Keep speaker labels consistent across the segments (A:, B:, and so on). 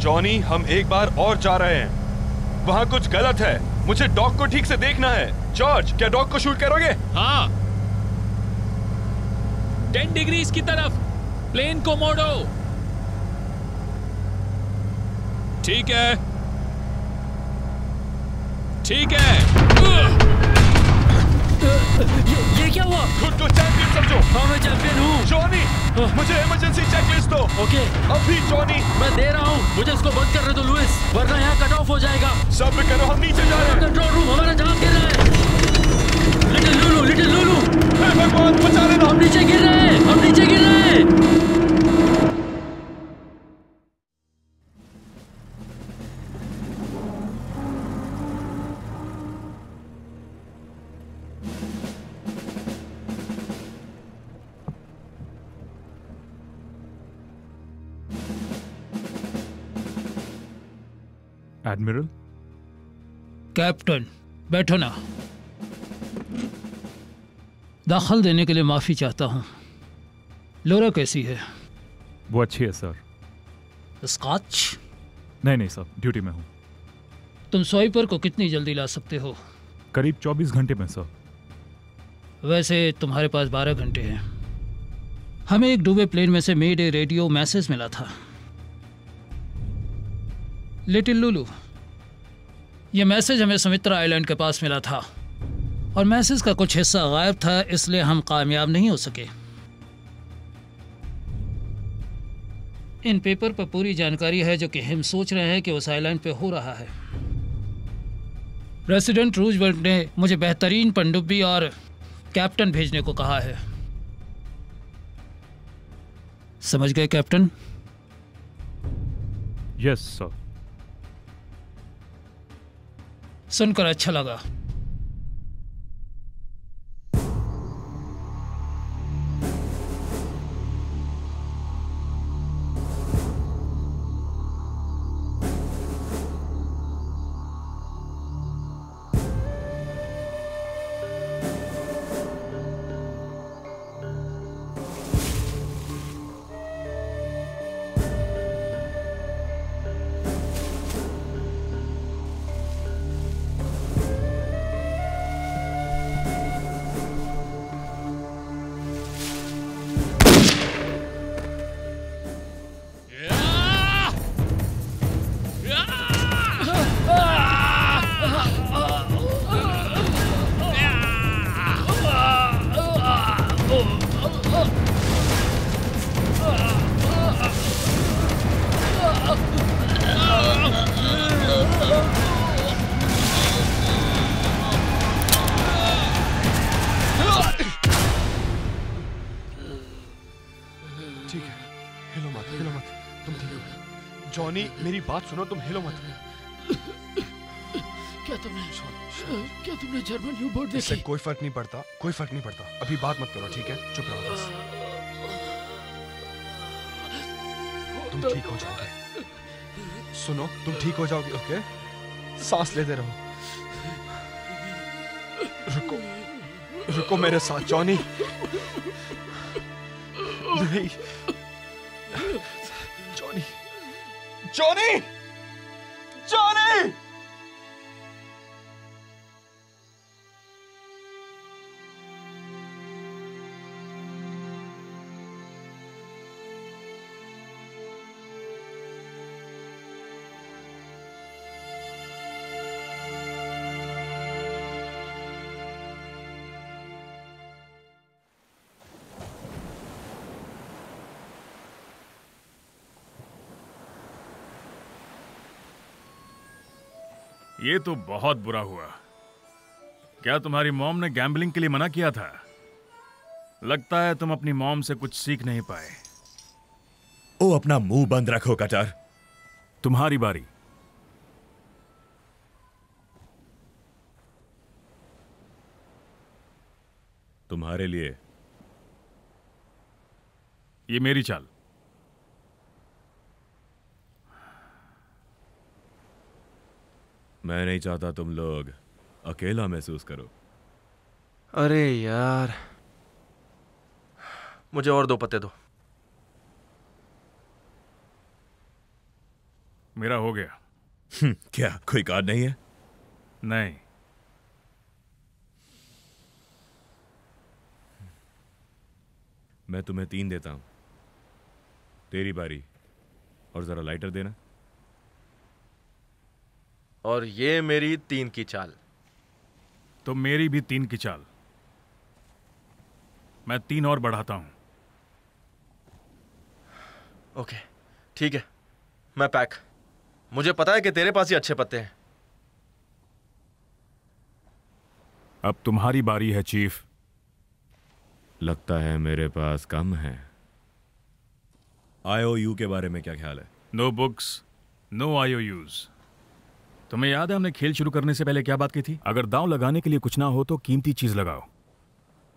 A: Johnny, हम एक बार और जा रहे हैं। वहाँ कुछ गलत है। मुझे डॉग को ठीक से देखना है। जॉर्ज, क्या डॉग को शूट करोगे?
B: हाँ। 10 डिग्रीज की तरफ प्लेन को मोड़ो। ठीक है, ठीक है।
C: ये क्या हुआ?
A: खुद को चैंपियन समझो।
C: हाँ, मैं चैंपियन हूँ।
A: जॉनी, मुझे इमरजेंसी चेकलिस्ट दो।
C: ओके,
A: अभी जॉनी।
C: मैं दे रहा हूँ। मुझे इसको बंद करने दो लुइस, वरना यहाँ कट ऑफ हो जाएगा।
A: सब्र करो, हम नीचे जा रहे हैं।
C: कंट्रोल रूम, हमारा जहाज गिर रहा है। लिटिल लुलू।
A: हे भगवान, बचा लेना।
C: हम नीचे गिर रहे हैं, हम नीचे गिर रहे हैं।
D: एडमिरल।
E: कैप्टन, बैठो ना। दाखिल देने के लिए माफी चाहता हूँ। लोरा कैसी है?
D: वो अच्छी है सर।
E: स्कॉच?
D: नहीं सर, ड्यूटी में हूँ।
E: तुम स्वाइपर को कितनी जल्दी ला सकते हो?
D: करीब 24 घंटे में सर।
E: वैसे तुम्हारे पास 12 घंटे हैं। हमें एक डूबे प्लेन में से मेड ए रेडियो मैसेज मिला था। लिटिल लुलू, यह मैसेज हमें सुमित्रा आइलैंड के पास मिला था और मैसेज का कुछ हिस्सा गायब था, इसलिए हम कामयाब नहीं हो सके। इन पेपर पर पूरी जानकारी है जो कि हम सोच रहे हैं कि उस आइलैंड पे हो रहा है। प्रेसिडेंट रूजवेल्ट ने मुझे बेहतरीन पनडुब्बी और कैप्टन भेजने को कहा है। समझ गए कैप्टन?
D: Yes sir.
E: सुनकर अच्छा लगा।
A: जॉनी, मेरी बात सुनो, तुम हिलो मत।
C: क्या तुमने जर्मन यू-बोट देखी?
A: इससे कोई फर्क नहीं पड़ता, कोई फर्क नहीं पड़ता। अभी बात मत करो, ठीक है? चुप रहो बस। तुम ठीक हो जाओगे। सुनो, तुम ठीक हो जाओगे, ओके? सांस लेते रहो। रुको मेरे साथ, जॉनी। नहीं, जॉनी!
F: ये तो बहुत बुरा हुआ। क्या तुम्हारी मॉम ने गैम्बलिंग के लिए मना किया था? लगता है तुम अपनी मॉम से कुछ सीख नहीं पाए।
G: ओ, अपना मुंह बंद रखो कटर।
F: तुम्हारी बारी।
G: तुम्हारे लिए।
F: ये मेरी चाल।
G: मैं नहीं चाहता तुम लोग अकेला महसूस करो।
H: अरे यार, मुझे और 2 पत्ते दो।
F: मेरा हो गया।
G: क्या कोई कार्ड नहीं है?
F: नहीं।
G: मैं तुम्हें 3 देता हूं। तेरी बारी। और जरा लाइटर देना।
H: और ये मेरी 3 की चाल।
F: तो मेरी भी 3 की चाल। मैं 3 और बढ़ाता हूं।
H: ओके ठीक है, मैं पैक। मुझे पता है कि तेरे पास ही अच्छे पत्ते हैं।
F: अब तुम्हारी बारी है चीफ।
G: लगता है मेरे पास कम है। IOU के बारे में क्या ख्याल है?
F: No books, no IOUs। तुम्हें याद है हमने खेल शुरू करने से पहले क्या बात की थी? अगर दांव लगाने के लिए कुछ ना हो तो कीमती चीज लगाओ।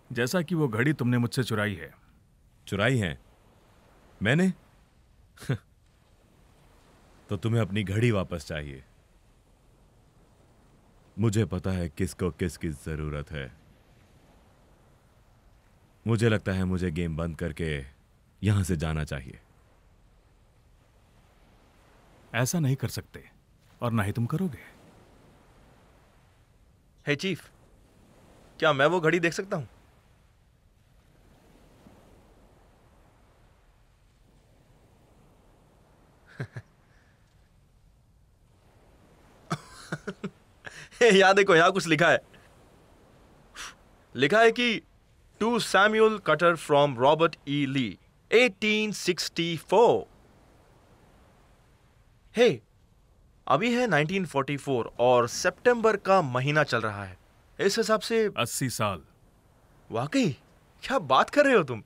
F: जैसा कि वो घड़ी तुमने मुझसे चुराई है।
G: चुराई है मैंने? तो तुम्हें अपनी घड़ी वापस चाहिए। मुझे पता है किसको किसकी जरूरत है। मुझे लगता है मुझे गेम बंद करके यहां से जाना चाहिए।
F: ऐसा नहीं कर सकते और ना ही तुम करोगे।
H: हे चीफ, क्या मैं वो घड़ी देख सकता हूं? यहां देखो, यहां कुछ लिखा है। लिखा है कि to Samuel Cutter from Robert E Lee 1864। Hey, अभी है 1944 और सितंबर का महीना चल रहा है। इस हिसाब से
F: 80 साल।
H: वाकई? क्या बात कर रहे हो तुम?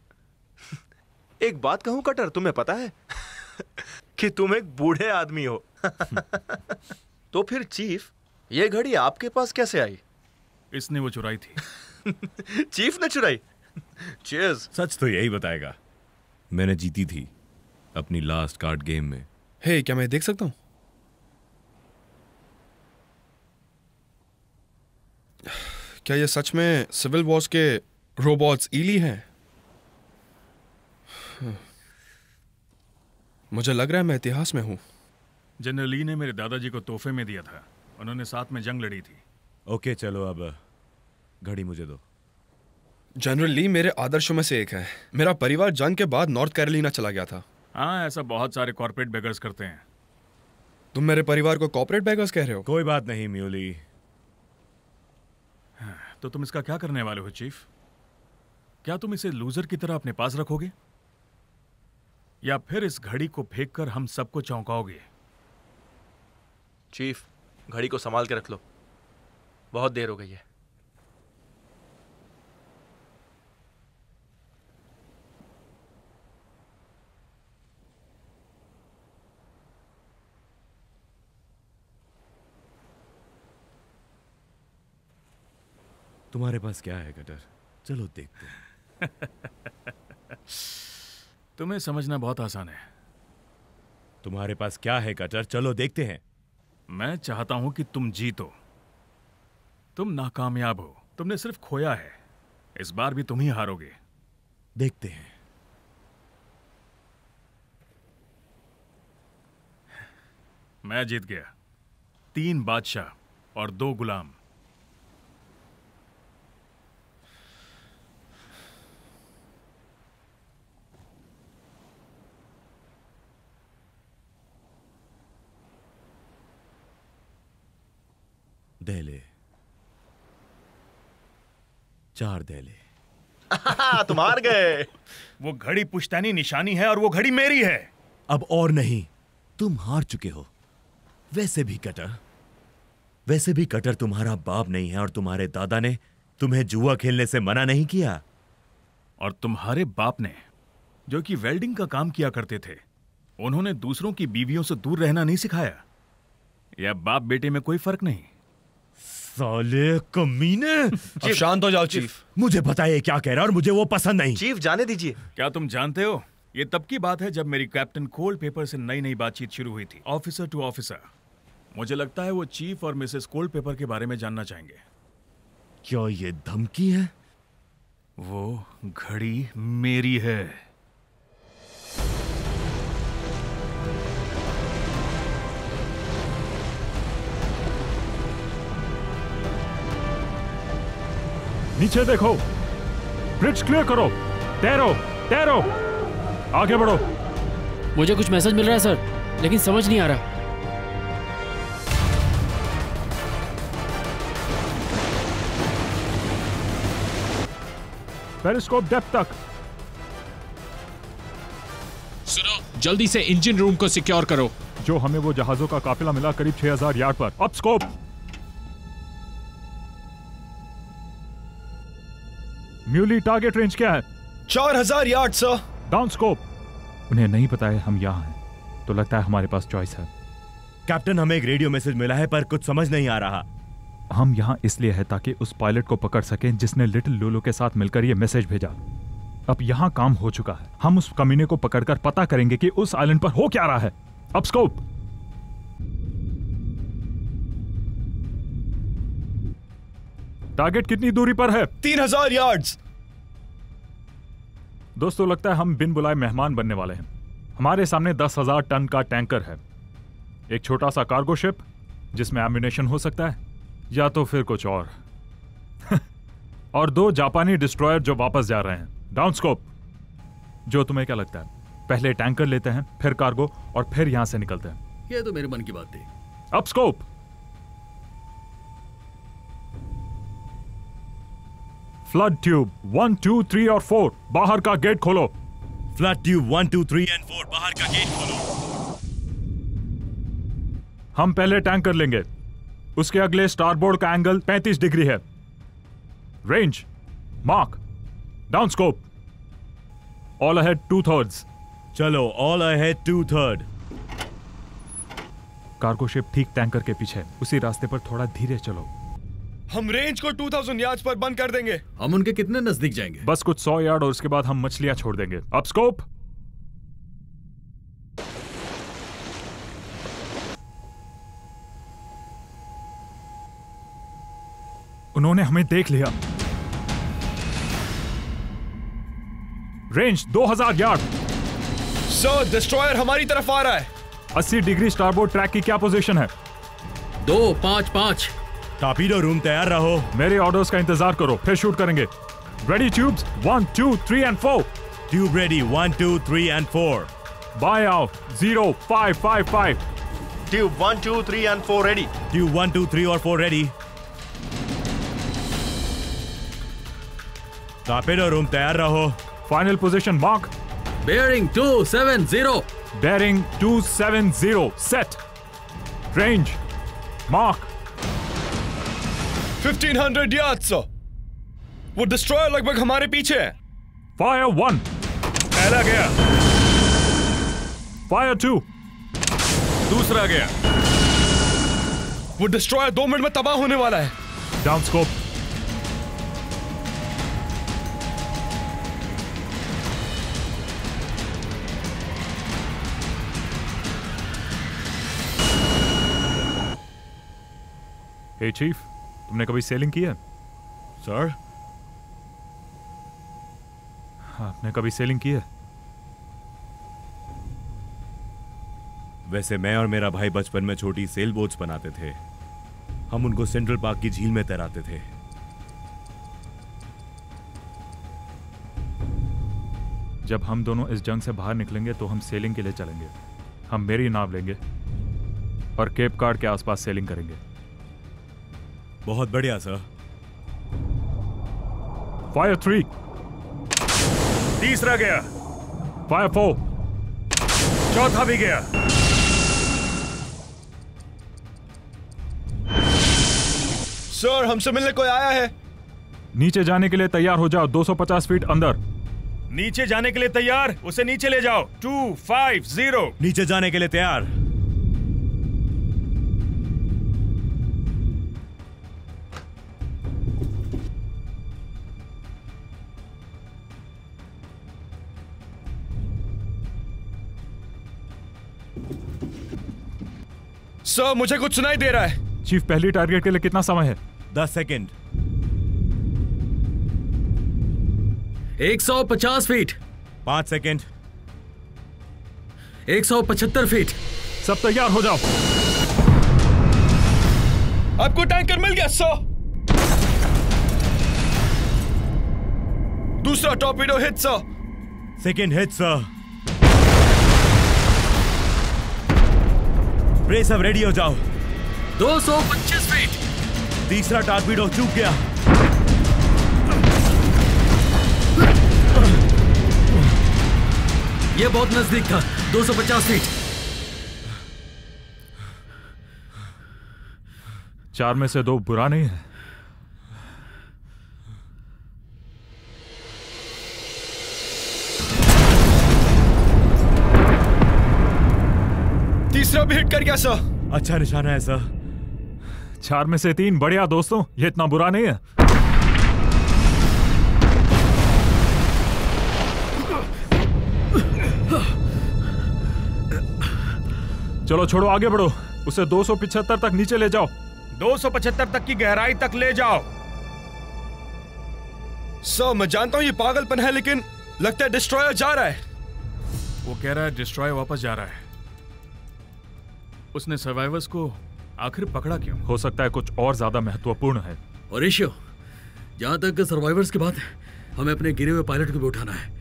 H: एक बात कहूं कटर, तुम्हें पता है कि तुम एक बूढ़े आदमी हो। तो फिर चीफ, ये घड़ी आपके पास कैसे आई?
F: इसने वो चुराई थी।
H: चीफ ने चुराई? चीयर्स।
G: सच तो यही बताएगा। मैंने जीती थी अपनी लास्ट कार्ड गेम में।
I: हे, क्या मैं देख सकता हूं? क्या ये सच में सिविल वॉर्स के रोबोट्स ईली हैं? मुझे लग रहा है मैं इतिहास में हूं।
F: जनरल ली ने मेरे दादाजी को तोहफे में दिया था। उन्होंने साथ में जंग लड़ी थी।
G: ओके चलो, अब घड़ी मुझे दो।
I: जनरल ली मेरे आदर्शों में से एक है। मेरा परिवार जंग के बाद नॉर्थ कैरोलिना चला गया था।
F: हाँ, ऐसा बहुत सारे कॉर्पोरेट बेगर्स करते हैं।
I: तुम मेरे परिवार को कॉर्पोरेट बेगर्स कह रहे हो?
G: कोई बात नहीं म्यूली।
F: तो तुम इसका क्या करने वाले हो चीफ? क्या तुम इसे लूजर की तरह अपने पास रखोगे या फिर इस घड़ी को फेंककर हम सबको चौंकाओगे?
H: चीफ, घड़ी को संभाल के रख लो, बहुत देर हो गई है।
G: तुम्हारे पास क्या है कटर? चलो देखते हैं।
F: तुम्हें समझना बहुत आसान है।
G: तुम्हारे पास क्या है कटर? चलो देखते हैं।
F: मैं चाहता हूं कि तुम जीतो। तुम नाकामयाब हो। तुमने सिर्फ खोया है। इस बार भी तुम ही हारोगे।
G: देखते हैं।
F: मैं जीत गया। 3 बादशाह और 2 गुलाम।
G: देले, 4 देले।
H: तुम हार गए।
F: वो घड़ी पुश्तैनी निशानी है और वो घड़ी मेरी है।
G: अब और नहीं, तुम हार चुके हो। वैसे भी कटर तुम्हारा बाप नहीं है और तुम्हारे दादा ने तुम्हें जुआ खेलने से मना नहीं किया।
F: और तुम्हारे बाप ने, जो कि वेल्डिंग का काम किया करते थे, उन्होंने दूसरों की बीवियों से दूर रहना नहीं सिखाया। या बाप बेटे में कोई फर्क नहीं।
G: साले कमीने।
I: अब शांत हो जाओ चीफ।
G: मुझे पता है क्या कह रहा है और मुझे वो पसंद नहीं।
H: चीफ, जाने दीजिए।
F: क्या तुम जानते हो, ये तब की बात है जब मेरी कैप्टन कोल्ड पेपर से नई नई बातचीत शुरू हुई थी, ऑफिसर टू ऑफिसर। मुझे लगता है वो चीफ और मिसेस कोल्ड पेपर के बारे में जानना चाहेंगे।
G: क्या ये धमकी है?
F: वो घड़ी मेरी है।
D: नीचे देखो, ब्रिज क्लियर करो, तैरो तैरो, आगे बढ़ो।
C: मुझे कुछ मैसेज मिल रहा है सर, लेकिन समझ नहीं आ रहा।
D: पेरिस्कोप डेप्थ तक।
B: सुनो, जल्दी से इंजन रूम को सिक्योर करो।
D: जो हमें वो जहाजों का काफिला मिला करीब 6000 यार्ड पर। Up scope. म्यूली टारगेट रेंज क्या है?
I: 4000 यार्ड सर।
D: Down scope. उन्हें नहीं पता है हम यहाँ हैं, तो लगता है हमारे पास चॉइस है।
G: कैप्टन, हमें एक रेडियो मैसेज मिला है पर कुछ समझ नहीं आ रहा।
D: हम यहाँ इसलिए है ताकि उस पायलट को पकड़ सकें जिसने लिटिल लूलू के साथ मिलकर ये मैसेज भेजा। अब यहाँ काम हो चुका है, हम उस कमीने को पकड़कर पता करेंगे कि उस आइलैंड पर हो क्या रहा है। Up scope. टारगेट कितनी दूरी पर है?
I: 3000 यार्ड्स।
D: दोस्तों, लगता है हम बिन बुलाए मेहमान बनने वाले हैं। हमारे सामने 10,000 टन का टैंकर है, एक छोटा सा कार्गो शिप जिसमें एम्यूनेशन हो सकता है, या तो फिर कुछ और और 2 जापानी डिस्ट्रॉयर जो वापस जा रहे हैं। Down scope. जो तुम्हें क्या लगता है, पहले टैंकर लेते हैं, फिर कार्गो, और फिर यहां से निकलते हैं?
J: ये तो मेरे मन की बात थी।
D: Up scope. फ्लड ट्यूब 1, 2, 3 और 4, बाहर का गेट खोलो।
G: फ्लड ट्यूब 1, 2, 3 एंड 4, बाहर का गेट खोलो।
D: हम पहले टैंकर लेंगे, उसके अगले स्टारबोर्ड का एंगल 35 डिग्री है। Range mark. Down scope. All ahead 2/3।
G: चलो, ऑल अहेड 2/3।
D: कार्गो शिप ठीक टैंकर के पीछे, उसी रास्ते पर थोड़ा धीरे चलो।
I: हम रेंज को 2000 यार्ड्स पर बंद कर देंगे।
J: हम उनके कितने नजदीक जाएंगे?
D: बस कुछ 100 यार्ड, और उसके बाद हम मछलियां छोड़ देंगे। Up scope. उन्होंने हमें देख लिया। Range 2000 yard.
I: सर, डिस्ट्रॉयर हमारी तरफ आ रहा है।
D: 80 डिग्री स्टारबोर्ड ट्रैक की क्या पोजीशन है?
J: 2-5-5।
G: टॉर्पीडो रूम तैयार रहो।
D: मेरे ऑर्डर्स का इंतजार करो, फिर शूट करेंगे। Ready tubes 1, 2, 3 and 4।
G: Tube ready 1, 2, 3 and 4।
D: Bye out 0, 5, 5, 5।
H: Tube 1, 2, 3 and 4 ready.
G: Tube 1, 2, 3 और 4 रेडी। टॉर्पीडो रूम तैयार रहो।
D: Final position mark.
J: Bearing 270।
D: Bearing 270 set. Range mark
I: 1500 yards sir. वो डिस्ट्रॉयर लगभग हमारे पीछे है।
D: फायर 1।
I: पहला गया।
D: फायर 2।
I: दूसरा गया। वो डिस्ट्रॉयर 2 मिनट में तबाह होने वाला है।
D: Down scope. हे चीफ, तुमने कभी सेलिंग की है?
G: सर,
D: आपने कभी सेलिंग की है?
G: वैसे मैं और मेरा भाई बचपन में छोटी सेल बोट्स बनाते थे। हम उनको सेंट्रल पार्क की झील में तैराते थे।
D: जब हम दोनों इस जंग से बाहर निकलेंगे तो हम सेलिंग के लिए चलेंगे। हम मेरी नाव लेंगे और केप कार्ड के आसपास सेलिंग करेंगे।
G: बहुत बढ़िया सर।
D: फायर 3।
I: तीसरा गया।
D: फायर 4।
I: चौथा भी गया। सर, हमसे मिलने कोई आया है।
D: नीचे जाने के लिए तैयार हो जाओ। 250 फीट अंदर।
F: नीचे जाने के लिए तैयार? उसे नीचे ले जाओ। 250।
G: नीचे जाने के लिए तैयार।
I: सर, मुझे कुछ सुनाई दे रहा है।
D: चीफ, पहली टारगेट के लिए कितना समय है?
G: 10 सेकंड।
J: 150 फीट।
G: 5 सेकंड।
J: 175 फीट।
D: सब तैयार हो जाओ।
I: आपको टैंकर मिल गया सर। दूसरा torpedo hit sir.
G: Second hit sir. Brace अब रेडी हो जाओ।
J: 225 फीट।
G: तीसरा टॉर्पीडो चूक गया।
J: ये बहुत नजदीक था। 250 फीट।
D: 4 में से 2 बुरा नहीं है।
I: तीसरा भी हिट कर गया सर।
G: अच्छा निशाना है सर।
D: 4 में से 3 बढ़िया दोस्तों, ये इतना बुरा नहीं है। चलो छोड़ो, आगे बढ़ो। उसे 275 तक नीचे ले जाओ।
F: 275 तक की गहराई तक ले जाओ।
I: सर मैं जानता हूं ये पागलपन है, लेकिन लगता है डिस्ट्रॉयर जा रहा है।
F: वो कह रहा है डिस्ट्रॉयर वापस जा रहा है। उसने सर्वाइवर्स को आखिर पकड़ा क्यों?
D: हो सकता है कुछ और ज्यादा महत्वपूर्ण है।
J: और ईशो, जहां तक सर्वाइवर्स की बात है, हमें अपने गिरे हुए पायलट को भी उठाना है।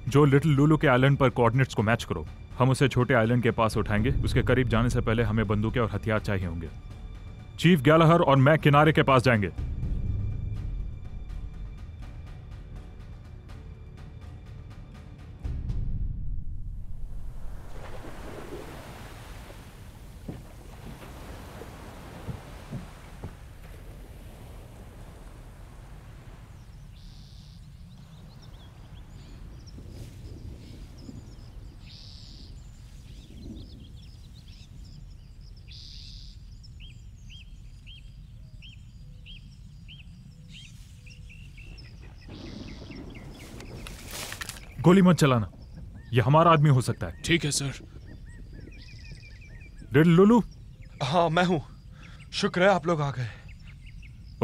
D: जो लिटिल लुलू के आइलैंड पर कोऑर्डिनेट्स को मैच करो। हम उसे छोटे आइलैंड के पास उठाएंगे। उसके करीब जाने से पहले हमें बंदूकें और हथियार चाहिए होंगे। चीफ गैलाहर और मैं किनारे के पास जाएंगे। गोली मत चलाना, यह हमारा आदमी हो सकता है।
B: ठीक है सर।
D: लिटिल लुलू?
A: हाँ मैं हूं। शुक्र है आप लोग आ गए।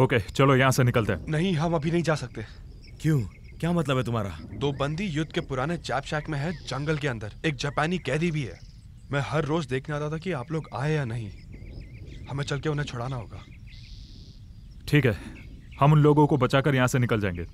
D: ओके चलो यहां से निकलते हैं।
A: नहीं, हम अभी नहीं जा सकते।
G: क्यों? क्या मतलब है तुम्हारा?
A: 2 बंदी युद्ध के पुराने चैप शैक में है, जंगल के अंदर। एक जापानी कैदी भी है। मैं हर रोज देखने आता था कि आप लोग आए या नहीं। हमें चल के उन्हें छुड़ाना होगा।
D: ठीक है, हम उन लोगों को बचाकर यहां से निकल जाएंगे।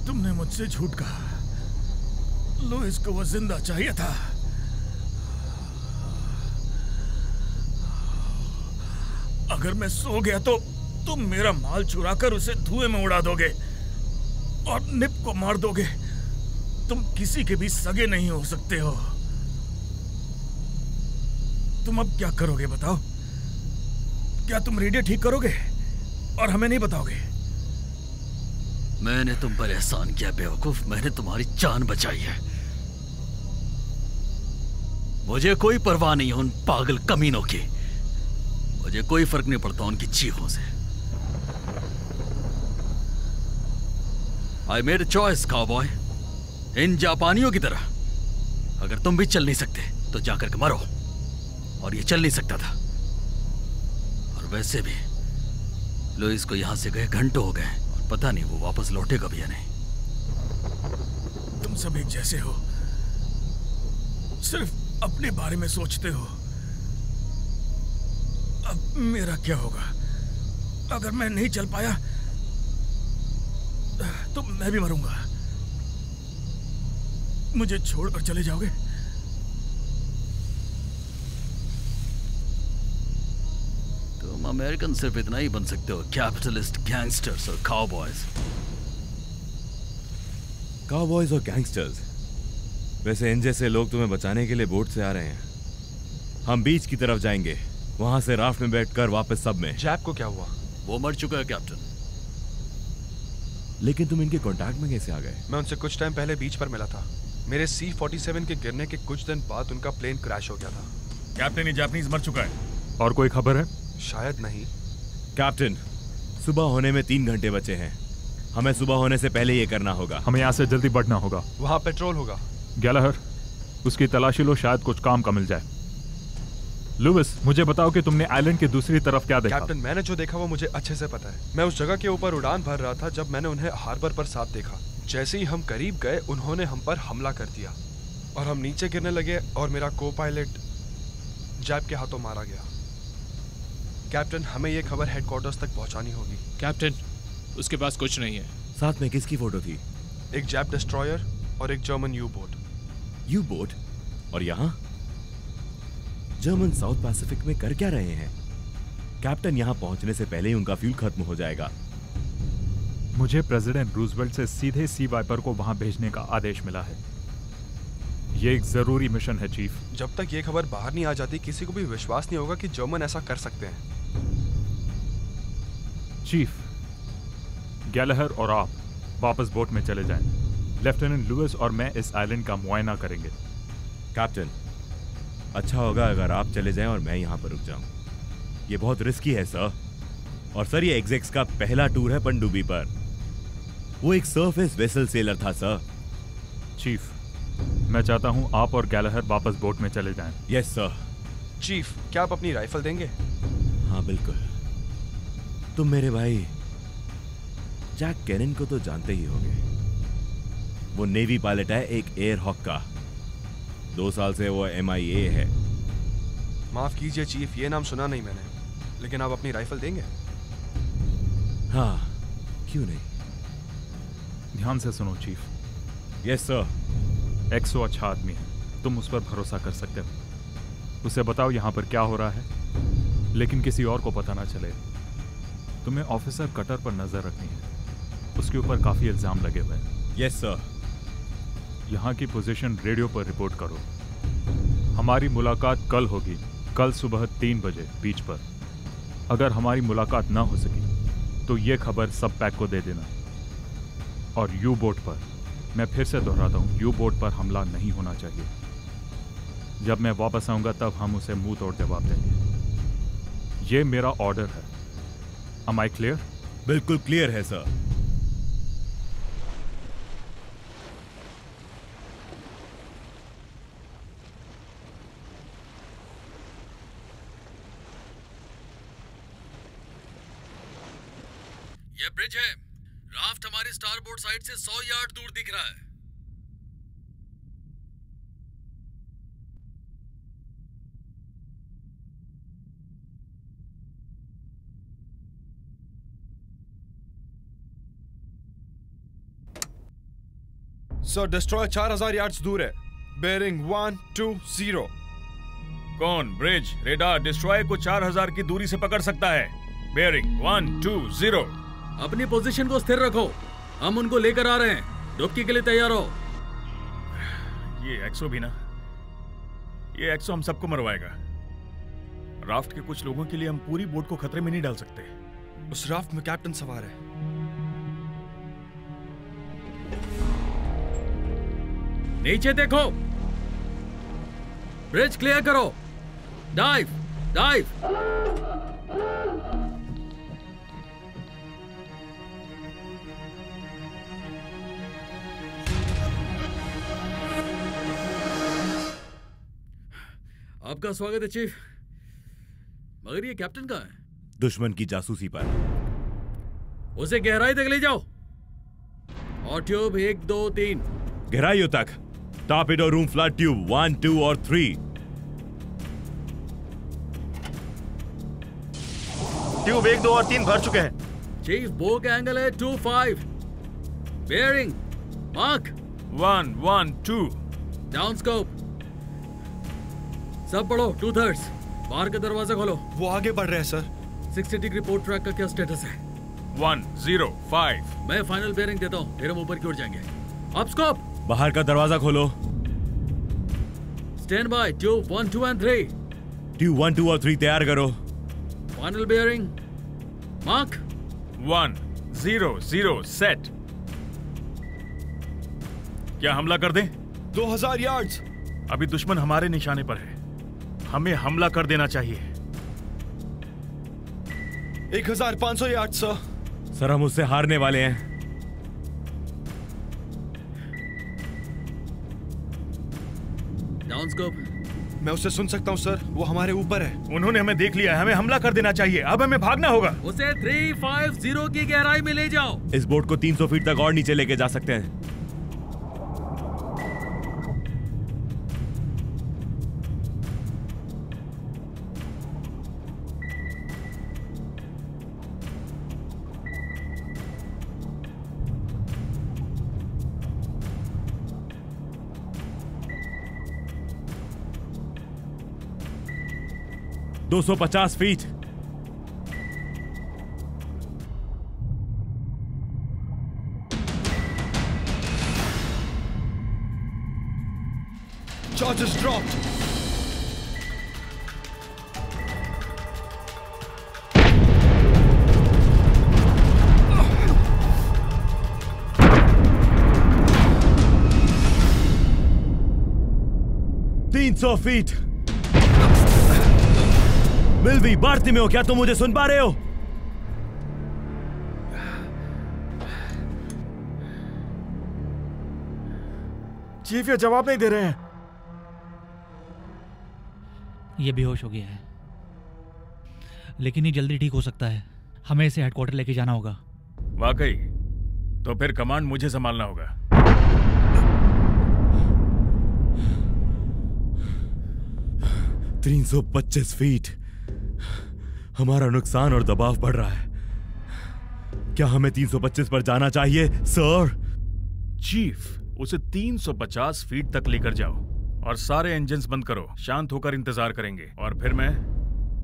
F: तुमने मुझसे झूठ कहा। लुइस को वो जिंदा चाहिए था। अगर मैं सो गया तो तुम मेरा माल चुराकर उसे धुएं में उड़ा दोगे और निप को मार दोगे। तुम किसी के भी सगे नहीं हो सकते हो। तुम अब क्या करोगे बताओ? क्या तुम रेडियो ठीक करोगे और हमें नहीं बताओगे?
J: मैंने तुम पर एहसान किया बेवकूफ। मैंने तुम्हारी जान बचाई है। मुझे कोई परवाह नहीं है उन पागल कमीनों की। मुझे कोई फर्क नहीं पड़ता उनकी चीखों से। I made a choice cowboy. इन जापानियों की तरह अगर तुम भी चल नहीं सकते तो जाकर के मरो। और ये चल नहीं सकता था। और वैसे भी लुइस को यहां से गए घंटों हो गए और पता नहीं वो वापस लौटेगा भी या नहीं।
F: तुम सब एक जैसे हो, सिर्फ अपने बारे में सोचते हो। अब मेरा क्या होगा? अगर मैं नहीं चल पाया तो मैं भी मरूंगा। मुझे छोड़कर चले जाओगे?
J: तुम अमेरिकन सिर्फ इतना ही बन सकते हो, कैपिटलिस्ट, गैंगस्टर्स और काउबॉयज।
G: काउबॉयज और गैंगस्टर्स? वैसे इन जैसे लोग तुम्हें बचाने के लिए बोट से आ रहे हैं। हम बीच की तरफ जाएंगे, वहां से राफ्ट में बैठकर वापस सब में।
A: जैप को क्या हुआ?
J: वो मर चुका है कैप्टन।
G: लेकिन तुम इनके कांटेक्ट में कैसे आ गए?
A: मैं उनसे कुछ टाइम पहले बीच पर मिला था। मेरे C-47 के गिरने के कुछ दिन बाद उनका प्लेन क्रैश हो गया था।
F: कैप्टन, ये जापानीज मर चुका है।
D: और कोई खबर है?
A: शायद नहीं।
G: कैप्टन, सुबह होने में 3 घंटे बचे हैं। हमें सुबह होने से पहले ये करना होगा।
D: हमें यहाँ से जल्दी बढ़ना होगा।
A: वहाँ पेट्रोल होगा।
D: गैलाहर, उसकी तलाशी लो, शायद कुछ काम का मिल जाए। लुइस, मुझे बताओ कि तुमने आइलैंड की दूसरी तरफ क्या देखा?
A: कैप्टन, मैंने जो देखा वो मुझे अच्छे से पता है। मैं उस जगह के ऊपर उड़ान भर रहा था जब मैंने उन्हें हार्बर पर साफ देखा। जैसे ही हम करीब गए उन्होंने हम पर हमला कर दिया और हम नीचे गिरने लगे और मेरा को पायलट जैप के हाथों मारा गया। कैप्टन, हमें ये खबर हेडक्वार्टर्स तक पहुंचानी होगी।
B: कैप्टन, उसके पास कुछ नहीं है।
G: साथ में किसकी फोटो थी?
A: एक जैप डिस्ट्रॉयर और एक German you boat.
G: You boat? और यहाँ जर्मन साउथ पैसिफिक में कर क्या रहे हैं? कैप्टन, यहाँ पहुंचने से पहले ही उनका फ्यूल खत्म हो जाएगा।
D: मुझे प्रेसिडेंट रूजवेल्ट से सीधे सी वाइपर को वहां भेजने का आदेश मिला है। ये एक जरूरी मिशन है चीफ।
A: जब तक ये खबर बाहर नहीं आ जाती किसी को भी विश्वास नहीं होगा कि जर्मन ऐसा कर सकते हैं।
D: चीफ, गैलाहर और आप वापस बोट में चले जाएं। लेफ्टिनेंट लुइस और मैं इस आइलैंड का मुआयना करेंगे।
G: कैप्टन, अच्छा होगा अगर आप चले जाएं और मैं यहाँ पर रुक जाऊं। ये बहुत रिस्की है सर। और सर, ये एग्जेक्स का पहला टूर है पनडुब्बी पर। वो एक सरफेस वेसल सेलर था सर।
D: चीफ, मैं चाहता हूं आप और गैलाहर वापस बोट में चले जाएं।
G: Yes sir.
A: चीफ, क्या आप अपनी राइफल देंगे?
G: हाँ बिल्कुल। तुम मेरे भाई जैक कैनन को तो जानते ही होंगे। वो नेवी पायलट है, एक एयर हॉक का। 2 साल से वो MIA है।
A: माफ कीजिए चीफ, ये नाम सुना नहीं मैंने, लेकिन आप अपनी राइफल देंगे?
G: हाँ, क्यों नहीं।
D: ध्यान से सुनो चीफ।
G: Yes sir.
D: एक्सो अच्छा आदमी है, तुम उस पर भरोसा कर सकते हो। उसे बताओ यहाँ पर क्या हो रहा है, लेकिन किसी और को पता ना चले। तुम्हें ऑफिसर कटर पर नजर रखनी है, उसके ऊपर काफी इल्जाम लगे हुए हैं।
G: Yes sir.
D: यहाँ की पोजीशन रेडियो पर रिपोर्ट करो। हमारी मुलाकात कल होगी, कल सुबह 3 बजे बीच पर। अगर हमारी मुलाकात ना हो सकी तो ये खबर सब पैक को दे देना। और यू बोट पर, मैं फिर से दोहराता हूँ, यू बोट पर हमला नहीं होना चाहिए। जब मैं वापस आऊंगा तब हम उसे मुंह तोड़ जवाब देंगे। ये मेरा ऑर्डर है। Am I clear?
G: बिल्कुल क्लियर है सर।
J: ये ब्रिज है। राफ्ट हमारी स्टारबोर्ड साइड से 100 यार्ड दूर दिख रहा है।
I: सर, डिस्ट्रॉयर 4000 यार्ड्स दूर है। बेयरिंग 120।
F: कौन? ब्रिज रेडार डिस्ट्रॉयर को 4000 की दूरी से पकड़ सकता है। बेयरिंग 120।
J: अपनी पोजीशन को स्थिर रखो, हम उनको लेकर आ रहे हैं। डुबकी के लिए तैयार हो।
F: ये एक्सो भी ना, ये एक्सो हम सबको मरवाएगा। राफ्ट के कुछ लोगों के लिए हम पूरी बोट को खतरे में नहीं डाल सकते।
I: उस राफ्ट में कैप्टन सवार है।
J: नीचे देखो, ब्रिज क्लियर करो। Dive dive. आपका स्वागत है चीफ। मगर ये कैप्टन कहाँ है?
G: दुश्मन की जासूसी पर।
J: उसे गहराई तक ले जाओ और ट्यूब 1 2 3
G: गहराइयों तक। टॉर्पेडो रूम फ्लड ट्यूब 1 2 और 3।
H: ट्यूब 1 2 और 3 भर चुके हैं।
J: चीफ बो का एंगल है 2-5। Bearing mark
F: 1 1 2।
J: डाउन स्कोप सब पढ़ो 2/3। बाहर का दरवाजा खोलो।
I: वो आगे बढ़ रहे हैं सर।
J: 60 डिग्री पोर्ट ट्रैक का क्या स्टेटस है?
F: 1 0 5।
J: मैं फाइनल बेयरिंग देता हूँ, फिर हम ऊपर की ओर जाएंगे। Up scope.
G: बाहर का दरवाजा खोलो।
J: Stand by tube 1 2 and 3।
G: Tube 1 2 और 3 तैयार करो।
J: Final bearing mark
F: 1 0 0 set. क्या हमला कर दें?
I: 2000 यार्ड्स।
F: अभी दुश्मन हमारे निशाने पर है, हमें हमला कर देना चाहिए।
I: 1500 यार्ड्स सर।
G: सर हम उससे हारने वाले हैं।
J: Down scope.
I: मैं उसे सुन सकता हूं सर, वो हमारे ऊपर है।
F: उन्होंने हमें देख लिया है, हमें हमला कर देना चाहिए। अब हमें भागना होगा।
J: उसे 350 की गहराई में ले जाओ।
G: इस बोट को 300 फीट तक और नीचे लेके जा सकते हैं। दो 250 फीट।
I: Charges dropped.
G: $300 फीट। मिल्वी, भारती में हो क्या? तुम मुझे सुन पा रहे हो?
F: चीफ ये जवाब नहीं दे रहे हैं।
K: ये बेहोश हो गया है, लेकिन ये जल्दी ठीक हो सकता है। हमें इसे हेडक्वार्टर लेके जाना होगा।
F: वाकई? तो फिर कमांड मुझे संभालना होगा।
G: $325 फीट। हमारा नुकसान और दबाव बढ़ रहा है। क्या हमें 325 पर जाना चाहिए सर?
F: चीफ, उसे 350 फीट तक लेकर जाओ और सारे इंजन्स बंद करो। शांत होकर इंतजार करेंगे और फिर मैं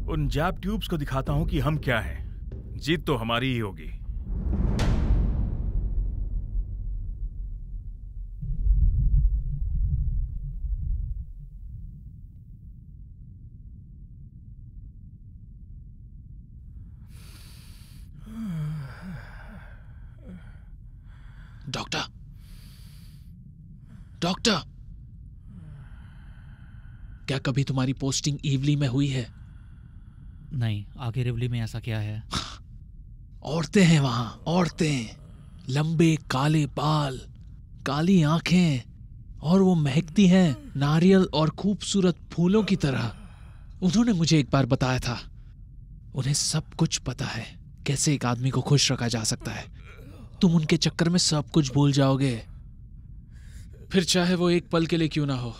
F: उन जैप ट्यूब्स को दिखाता हूं कि हम क्या हैं। जीत तो हमारी ही होगी।
B: डॉक्टर, डॉक्टर, क्या कभी तुम्हारी पोस्टिंग ईवली में हुई है?
K: नहीं, आगे रिवली में ऐसा क्या है?
B: औरतें हैं वहां, औरतें, लंबे काले बाल, काली आंखें, और वो महकती हैं नारियल और खूबसूरत फूलों की तरह। उन्होंने मुझे एक बार बताया था, उन्हें सब कुछ पता है कैसे एक आदमी को खुश रखा जा सकता है। तुम उनके चक्कर में सब कुछ भूल जाओगे, फिर चाहे वो एक पल के लिए क्यों ना हो।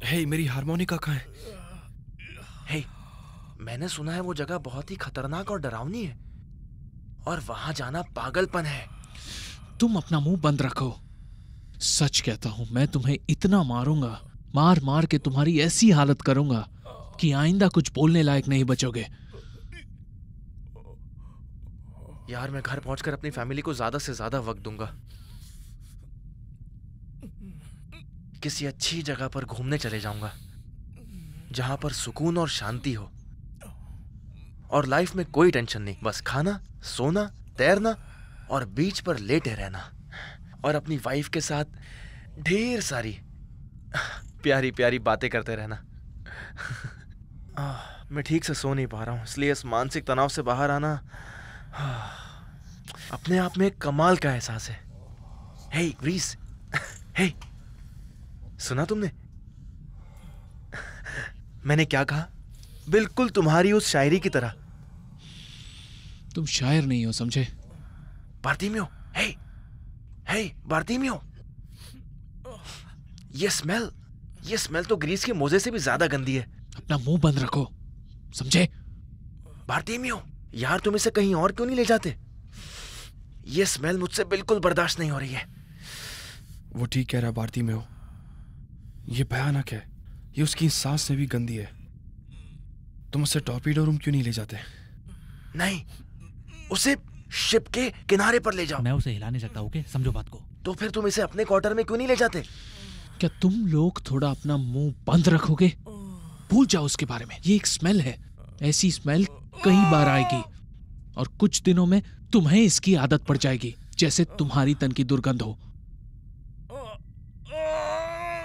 I: हे, मेरी हारमोनिका कहाँ है?
H: हे, मैंने सुना है वो जगह बहुत ही खतरनाक और डरावनी है और वहां जाना पागलपन है।
B: तुम अपना मुंह बंद रखो। सच कहता हूं, मैं तुम्हें इतना मारूंगा, मार मार के तुम्हारी ऐसी हालत करूंगा कि आइंदा कुछ बोलने लायक नहीं बचोगे।
H: यार, मैं घर पहुंचकर अपनी फैमिली को ज्यादा से ज्यादा वक्त दूंगा। किसी अच्छी जगह पर घूमने चले जाऊंगा जहां पर सुकून और शांति हो और लाइफ में कोई टेंशन नहीं, बस खाना, सोना, तैरना और बीच पर लेटे रहना और अपनी वाइफ के साथ ढेर सारी प्यारी प्यारी बातें करते रहना। मैं ठीक से सो नहीं पा रहा हूं, इसलिए इस मानसिक तनाव से बाहर आना अपने आप में एक कमाल का एहसास है। हे रीस, हे, सुना तुमने? मैंने क्या कहा? बिल्कुल तुम्हारी उस शायरी की तरह।
B: तुम शायर नहीं हो, समझे?
H: बार्तिमियो, हे, हे, बार्तिमियो, ये स्मेल तो ग्रीस के मोजे से भी ज्यादा गंदी है।
B: अपना मुंह बंद रखो, समझे?
H: बार्तिमियो, यार तुम इसे कहीं और क्यों नहीं ले जाते? ये स्मेल मुझसे बिल्कुल बर्दाश्त नहीं हो रही है।
I: वो ठीक कह रहा बार्तिमियो, ये भयानक है, ये उसकी सांस से भी गंदी है। तुम उसे टॉर्पीडो रूम क्यों नहीं ले जाते?
H: नहीं, उसे शिप के किनारे पर ले जाओ।
K: मैं उसे हिला नहीं सकता, ओके? समझो बात को।
H: तो फिर तुम इसे अपने क्वार्टर में क्यों नहीं ले जाते?
B: क्या तुम लोग थोड़ा अपना मुंह बंद रखोगे? भूल जाओ उसके बारे में। ये एक स्मेल है, ऐसी स्मेल कई बार आएगी और कुछ दिनों में तुम्हें इसकी आदत पड़ जाएगी, जैसे तुम्हारी तन की दुर्गंध हो।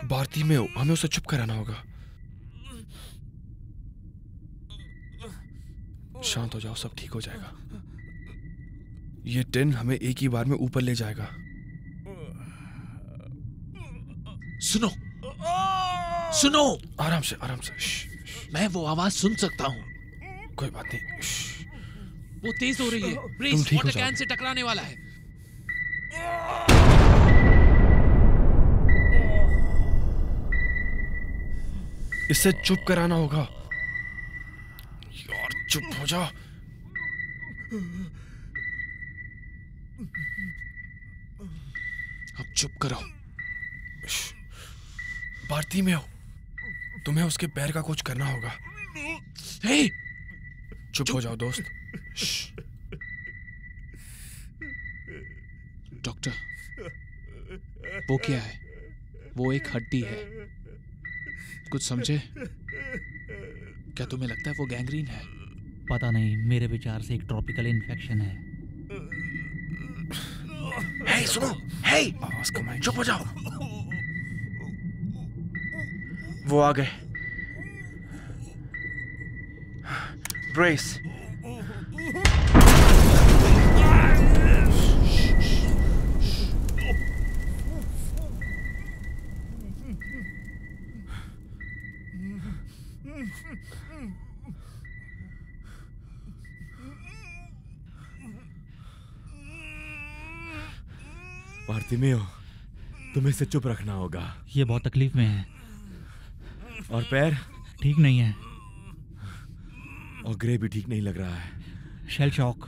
I: बार्तिमियो, हमें उसे चुप कराना होगा। शांत हो जाओ, सब ठीक हो जाएगा। ये टिन हमें एक ही बार में ऊपर ले जाएगा।
B: सुनो, सुनो,
I: आराम से, आराम से।
B: मैं वो आवाज सुन सकता हूँ।
I: कोई बात नहीं।
B: वो तेज हो रही है। ब्रेस
I: तुम ठीक हो
B: वाटर
I: जाओ।
B: कैन से टकराने वाला है।
I: इसे चुप कराना होगा। यार चुप हो जा।
B: अब चुप करो।
I: बार्तिमियो, तुम्हें उसके पैर का कुछ करना होगा।
B: हे!
I: चुप हो जाओ दोस्त।
B: डॉक्टर, वो क्या है? वो एक हड्डी है। कुछ समझे? क्या तुम्हें लगता है वो गैंग्रीन है?
K: पता नहीं, मेरे विचार से एक ट्रॉपिकल इन्फेक्शन है।
H: हे, सुनो, हे, चुप हो जाओ। वो आ गए। ब्रेस।
G: बार्तिमियो, तुम्हें इसे चुप रखना होगा।
K: ये बहुत तकलीफ में है।
G: और पैर
K: ठीक नहीं है।
G: और ग्रे भी ठीक नहीं लग रहा है।
K: Shell shock.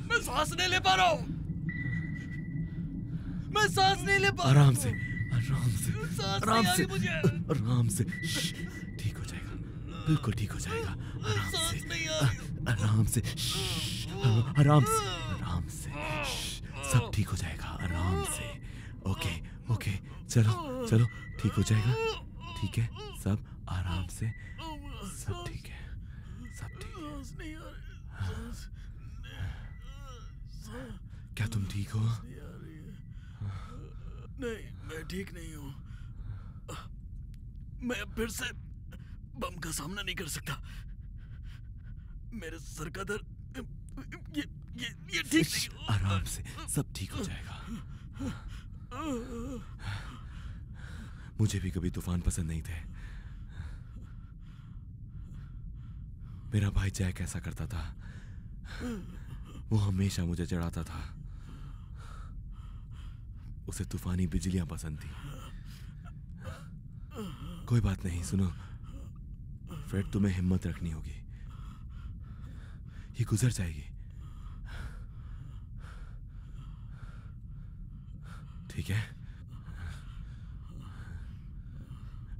J: मैं सांस नहीं ले पा रहा हूँ। मैं सांस नहीं ले पा रहा हूँ।
G: आराम से, आराम से,
J: सांस
G: आराम
J: नहीं आ
G: से,
J: रही मुझे।
G: आराम से। ठीक हो जाएगा, बिल्कुल ठीक हो जाएगा। आराम से, आराम से, आराम से, आराम से। सब ठीक हो जाएगा, आराम से। ओके, ओके, चलो, चलो, ठीक हो जाएगा। ठीक है, सब आराम से, सब ठीक है, सब ठीक है। क्या तुम ठीक हो?
J: नहीं, मैं ठीक नहीं हूँ। मैं अब फिर से बम का सामना नहीं कर सकता। मेरे सर का दर्द, ये ठीक नहीं।
G: आराम से, सब ठीक हो जाएगा। मुझे भी कभी तूफान पसंद नहीं थे। मेरा भाई जैक ऐसा करता था। वो हमेशा मुझे चढ़ाता था। उसे तूफानी बिजलियां पसंद थी। कोई बात नहीं, सुनो फ्रेड, तुम्हें हिम्मत रखनी होगी। ये गुजर जाएगी। ठीक है?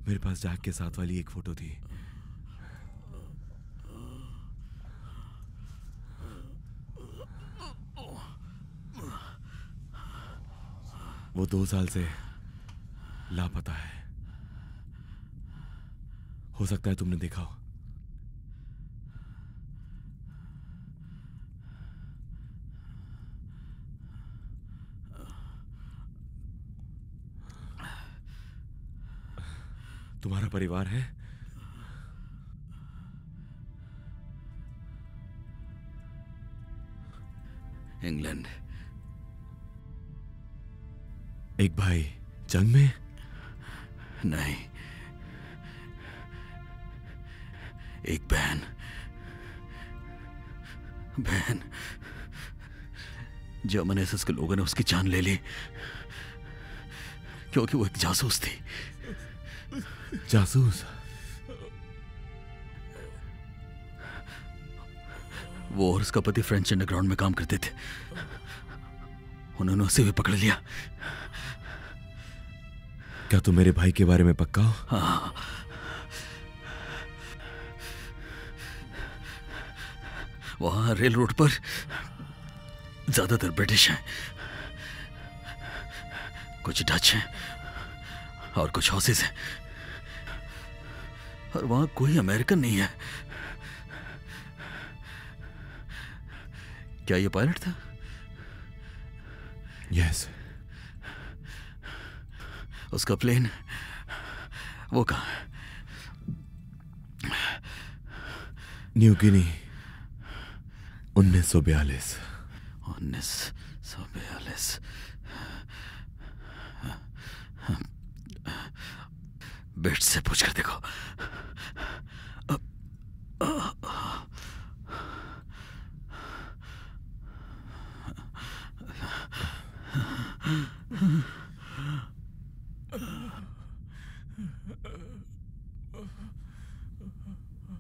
G: मेरे पास जैक के साथ वाली एक फोटो थी। वो 2 साल से लापता है। हो सकता है तुमने देखा हो। तुम्हारा परिवार है?
J: इंग्लैंड।
G: एक भाई जंग में?
J: नहीं, एक बहन जर्मन एसएस के लोगों ने उसकी जान ले ली क्योंकि वो एक जासूस थी।
G: जासूस?
J: वो और उसका पति फ्रेंच अंडरग्राउंड में काम करते थे। उन्होंने उसे भी पकड़ लिया।
G: क्या तुम मेरे भाई के बारे में पक्का हो?
J: हाँ। वहां रेल रोड पर ज्यादातर ब्रिटिश हैं, कुछ डच हैं और कुछ हॉसेस हैं, और वहां कोई अमेरिकन नहीं है। क्या ये पायलट था?
G: यस।
J: उसका प्लेन वो कहाँ है?
G: New Guinea. 1942।
J: 1942। बेट से पूछ कर देखो।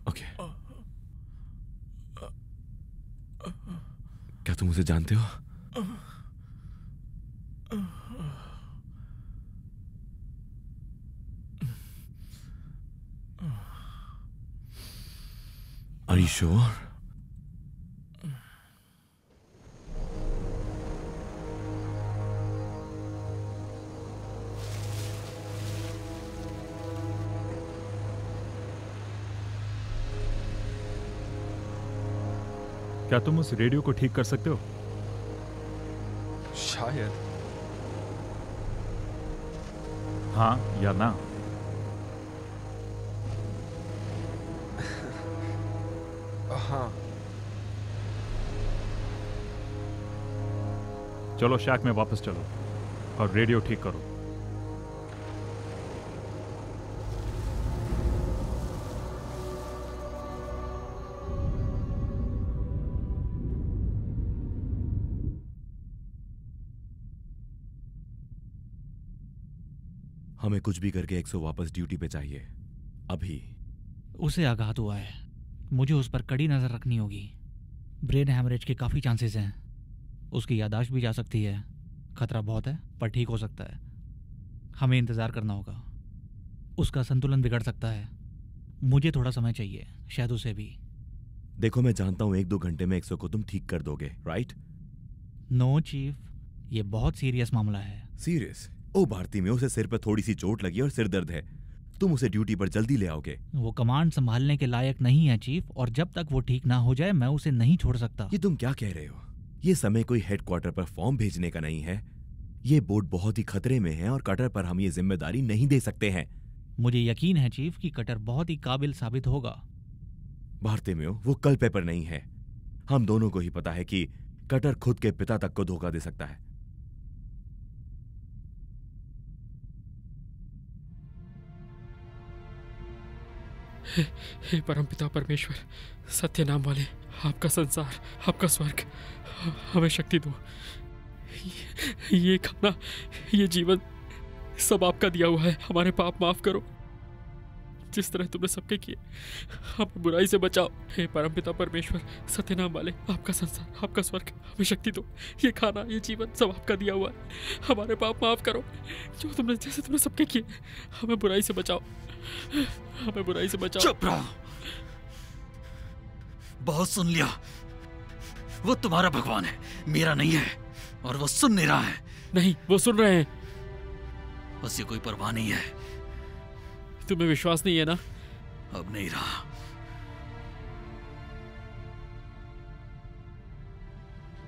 G: ओके। क्या तुम उसे जानते हो? Are you sure?
D: क्या तुम उस रेडियो को ठीक कर सकते हो?
A: शायद।
D: हाँ या ना?
A: हाँ।
D: चलो शैक में वापस चलो और रेडियो ठीक करो।
G: हमें कुछ भी करके 100 वापस ड्यूटी पे चाहिए अभी।
K: उसे आघात हुआ है, मुझे उस पर कड़ी नजर रखनी होगी। ब्रेन हैमरेज के काफी चांसेस हैं। उसकी याददाश्त भी जा सकती है। खतरा बहुत है पर ठीक हो सकता है। हमें इंतजार करना होगा। उसका संतुलन बिगड़ सकता है। मुझे थोड़ा समय चाहिए, शायद उसे भी।
G: देखो मैं जानता हूं 1-2 घंटे में 100 को तुम ठीक कर दोगे, राइट?
K: नो चीफ, ये बहुत सीरियस मामला है।
G: सीरियस? ओ भारती में उसे सिर पर थोड़ी सी चोट लगी और सिर दर्द है। तुम उसे ड्यूटी पर जल्दी ले आओगे।
K: वो कमांड संभालने के लायक नहीं है चीफ, और जब तक वो ठीक ना हो जाए मैं उसे नहीं छोड़ सकता।
G: ये तुम क्या कह रहे हो? ये समय कोई हेडक्वार्टर पर फॉर्म भेजने का नहीं है। ये बोर्ड बहुत ही खतरे में है और कटर पर हम ये जिम्मेदारी नहीं दे सकते हैं।
K: मुझे यकीन है चीफ कि कटर बहुत ही काबिल साबित होगा।
G: भारती में वो कल पेपर नहीं है। हम दोनों को ही पता है कि कटर खुद के पिता तक को धोखा दे सकता है।
I: हे परमपिता परमेश्वर, सत्य नाम वाले, आपका संसार, आपका स्वर्ग, हमें शक्ति दो। ये खाना, ये जीवन सब आपका दिया हुआ है। हमारे पाप माफ करो जिस तरह तुमने सबके किए। हमें बुराई से बचाओ। हे परमपिता परमेश्वर, सत्य नाम वाले, आपका संसार, आपका स्वर्ग, हमें शक्ति दो। ये खाना, ये जीवन सब आपका दिया हुआ है। हमारे पाप माफ करो जो जैसे तुमने सबके किए। हमें बुराई से बचाओ, हमें बुराई से बचाओ।
J: चुप रहो, बहुत सुन लिया। वो तुम्हारा भगवान है, मेरा नहीं है, और वो सुन नहीं रहा है।
I: नहीं, वो सुन रहे हैं।
J: उसे कोई परवाह नहीं है।
I: तुम्हें विश्वास नहीं है ना?
J: अब नहीं रहा।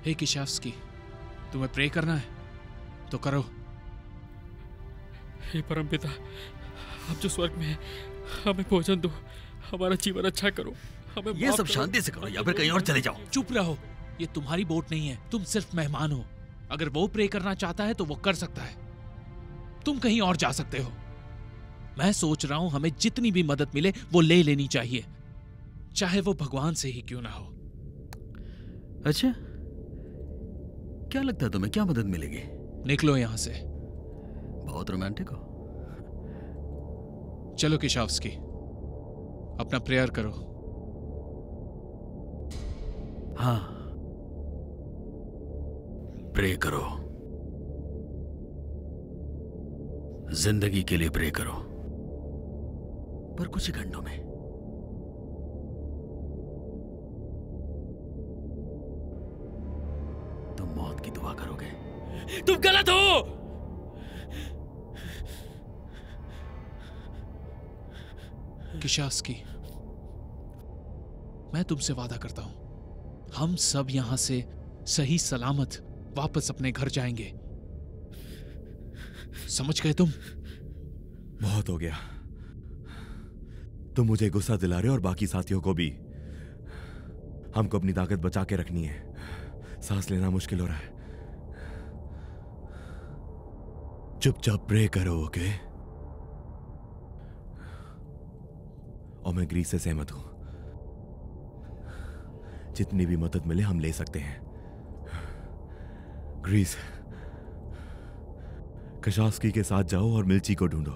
B: हे किशावस्की, तुम्हें प्रे करना है तो करो।
I: हे परमपिता, आप जो स्वर्ग में हैं, हमें भोजन दो, हमारा जीवन अच्छा करो, हमें
J: ये सब शांति से करो या फिर कहीं और चले जाओ।
B: चुप रहो, ये तुम्हारी बोट नहीं है, तुम सिर्फ मेहमान हो। अगर वो प्रे करना चाहता है तो वो कर सकता है, तुम कहीं और जा सकते हो। मैं सोच रहा हूं हमें जितनी भी मदद मिले वो ले लेनी चाहिए, चाहे वो भगवान से ही क्यों ना हो।
J: अच्छा, क्या लगता है तुम्हें, क्या मदद मिलेगी?
B: निकलो यहां से।
J: बहुत रोमांटिक हो।
B: चलो किशावस्की, अपना प्रेयर करो।
J: हाँ, प्रे करो, जिंदगी के लिए प्रे करो, पर कुछ ही घंटों में। तुम मौत की दुआ करोगे। तुम गलत हो।
B: किशावस्की, मैं तुमसे वादा करता हूं, हम सब यहां से सही सलामत वापस अपने घर जाएंगे। समझ गए तुम?
G: बहुत हो गया। तुम मुझे गुस्सा दिला रहे हो और बाकी साथियों को भी। हमको अपनी ताकत बचा के रखनी है। सांस लेना मुश्किल हो रहा है। चुपचाप प्रे करो, ओके? और मैं ग्रीस से सहमत हूं। जितनी भी मदद मिले हम ले सकते हैं। ग्रीस, किशावस्की के साथ जाओ और मिल्ची को ढूंढो।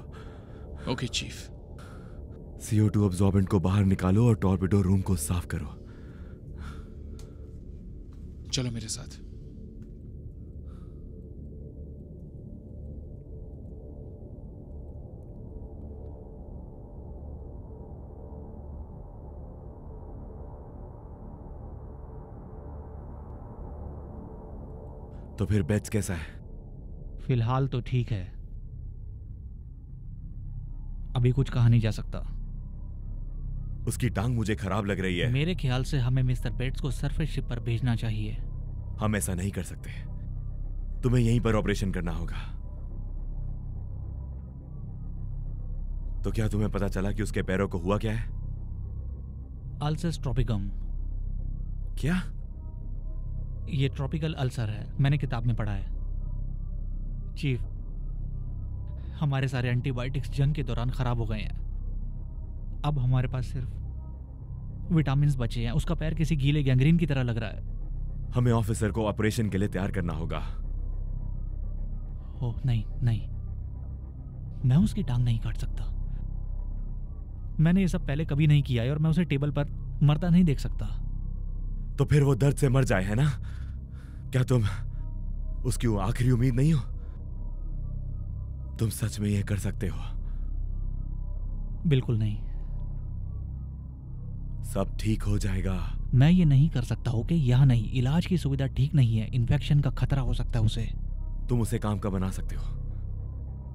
B: Okay chief.
G: CO2 अब्सॉर्बेंट को बाहर निकालो और टॉर्पिडो रूम को साफ करो।
B: चलो मेरे साथ।
G: तो फिर बेट्स कैसा है?
K: फिलहाल तो ठीक है, अभी कुछ कहा नहीं जा सकता।
G: उसकी टांग मुझे खराब लग रही है।
K: मेरे ख्याल से हमें मिस्टर बेट्स को सरफेस शिप पर भेजना चाहिए।
G: हम ऐसा नहीं कर सकते। तुम्हें यहीं पर ऑपरेशन करना होगा। तो क्या तुम्हें पता चला कि उसके पैरों को हुआ क्या है?
K: अल्सस ट्रॉपिकम।
G: क्या?
K: ये ट्रॉपिकल अल्सर है, मैंने किताब में पढ़ा है। चीफ, हमारे सारे एंटीबायोटिक्स जंग के दौरान खराब हो गए हैं। अब हमारे पास सिर्फ विटामिन्स बचे हैं। उसका पैर किसी गीले गैंग्रीन की तरह लग रहा है।
G: हमें ऑफिसर को ऑपरेशन के लिए तैयार करना होगा।
K: ओह नहीं नहीं, मैं उसकी टांग नहीं काट सकता। मैंने ये सब पहले कभी नहीं किया है और मैं उसे टेबल पर मरता नहीं देख सकता।
G: तो फिर वो दर्द से मर जाए, है ना? क्या तुम उसकी वो आखिरी उम्मीद नहीं हो? तुम सच में ये कर सकते हो?
K: बिल्कुल नहीं।
G: सब ठीक हो जाएगा।
K: मैं ये नहीं कर सकता हूँ कि यहाँ नहीं, इलाज की सुविधा ठीक नहीं है, इन्फेक्शन का खतरा हो सकता है उसे।
G: तुम उसे काम का बना सकते हो।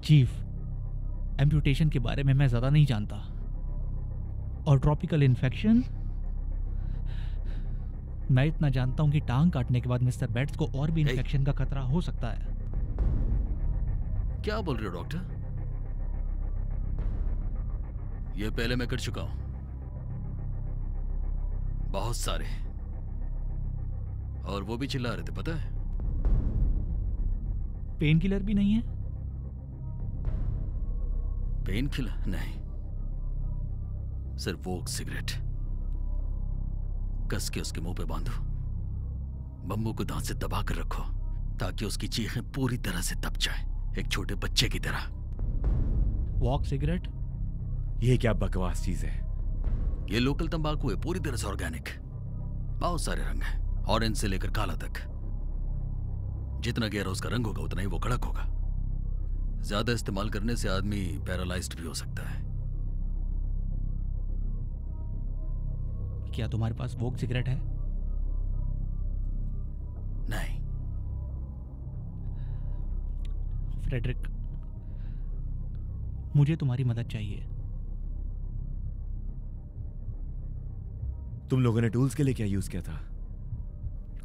K: चीफ, एम्पुटेशन के बारे में मैं ज्यादा नहीं जानता, और ट्रॉपिकल इन्फेक्शन, मैं इतना जानता हूं कि टांग काटने के बाद मिस्टर बेट्स को और भी इन्फेक्शन का खतरा हो सकता है।
J: क्या बोल रहे हो डॉक्टर? ये पहले मैं कर चुका हूं, बहुत सारे, और वो भी चिल्ला रहे थे, पता है?
K: पेन किलर भी नहीं है?
J: पेन किलर नहीं, सिर्फ वो सिगरेट। कस के उसके मुंह पे बांधो, बम्बू को दांत से दबा कर रखो ताकि उसकी चीखें पूरी तरह से दब जाए, एक छोटे बच्चे की तरह।
K: Walk cigarette?
G: ये क्या बकवास चीज है?
J: ये लोकल तंबाकू है, पूरी तरह से ऑर्गेनिक। बहुत सारे रंग हैं, ऑरेंज से लेकर काला तक। जितना गहरा उसका रंग होगा उतना ही वो कड़क होगा। ज्यादा इस्तेमाल करने से आदमी पैरालाइज्ड भी हो सकता है।
K: क्या तुम्हारे पास वोक सिगरेट है?
J: नहीं।
K: फ्रेडरिक, मुझे तुम्हारी मदद चाहिए।
G: तुम लोगों ने टूल्स के लिए क्या यूज किया था?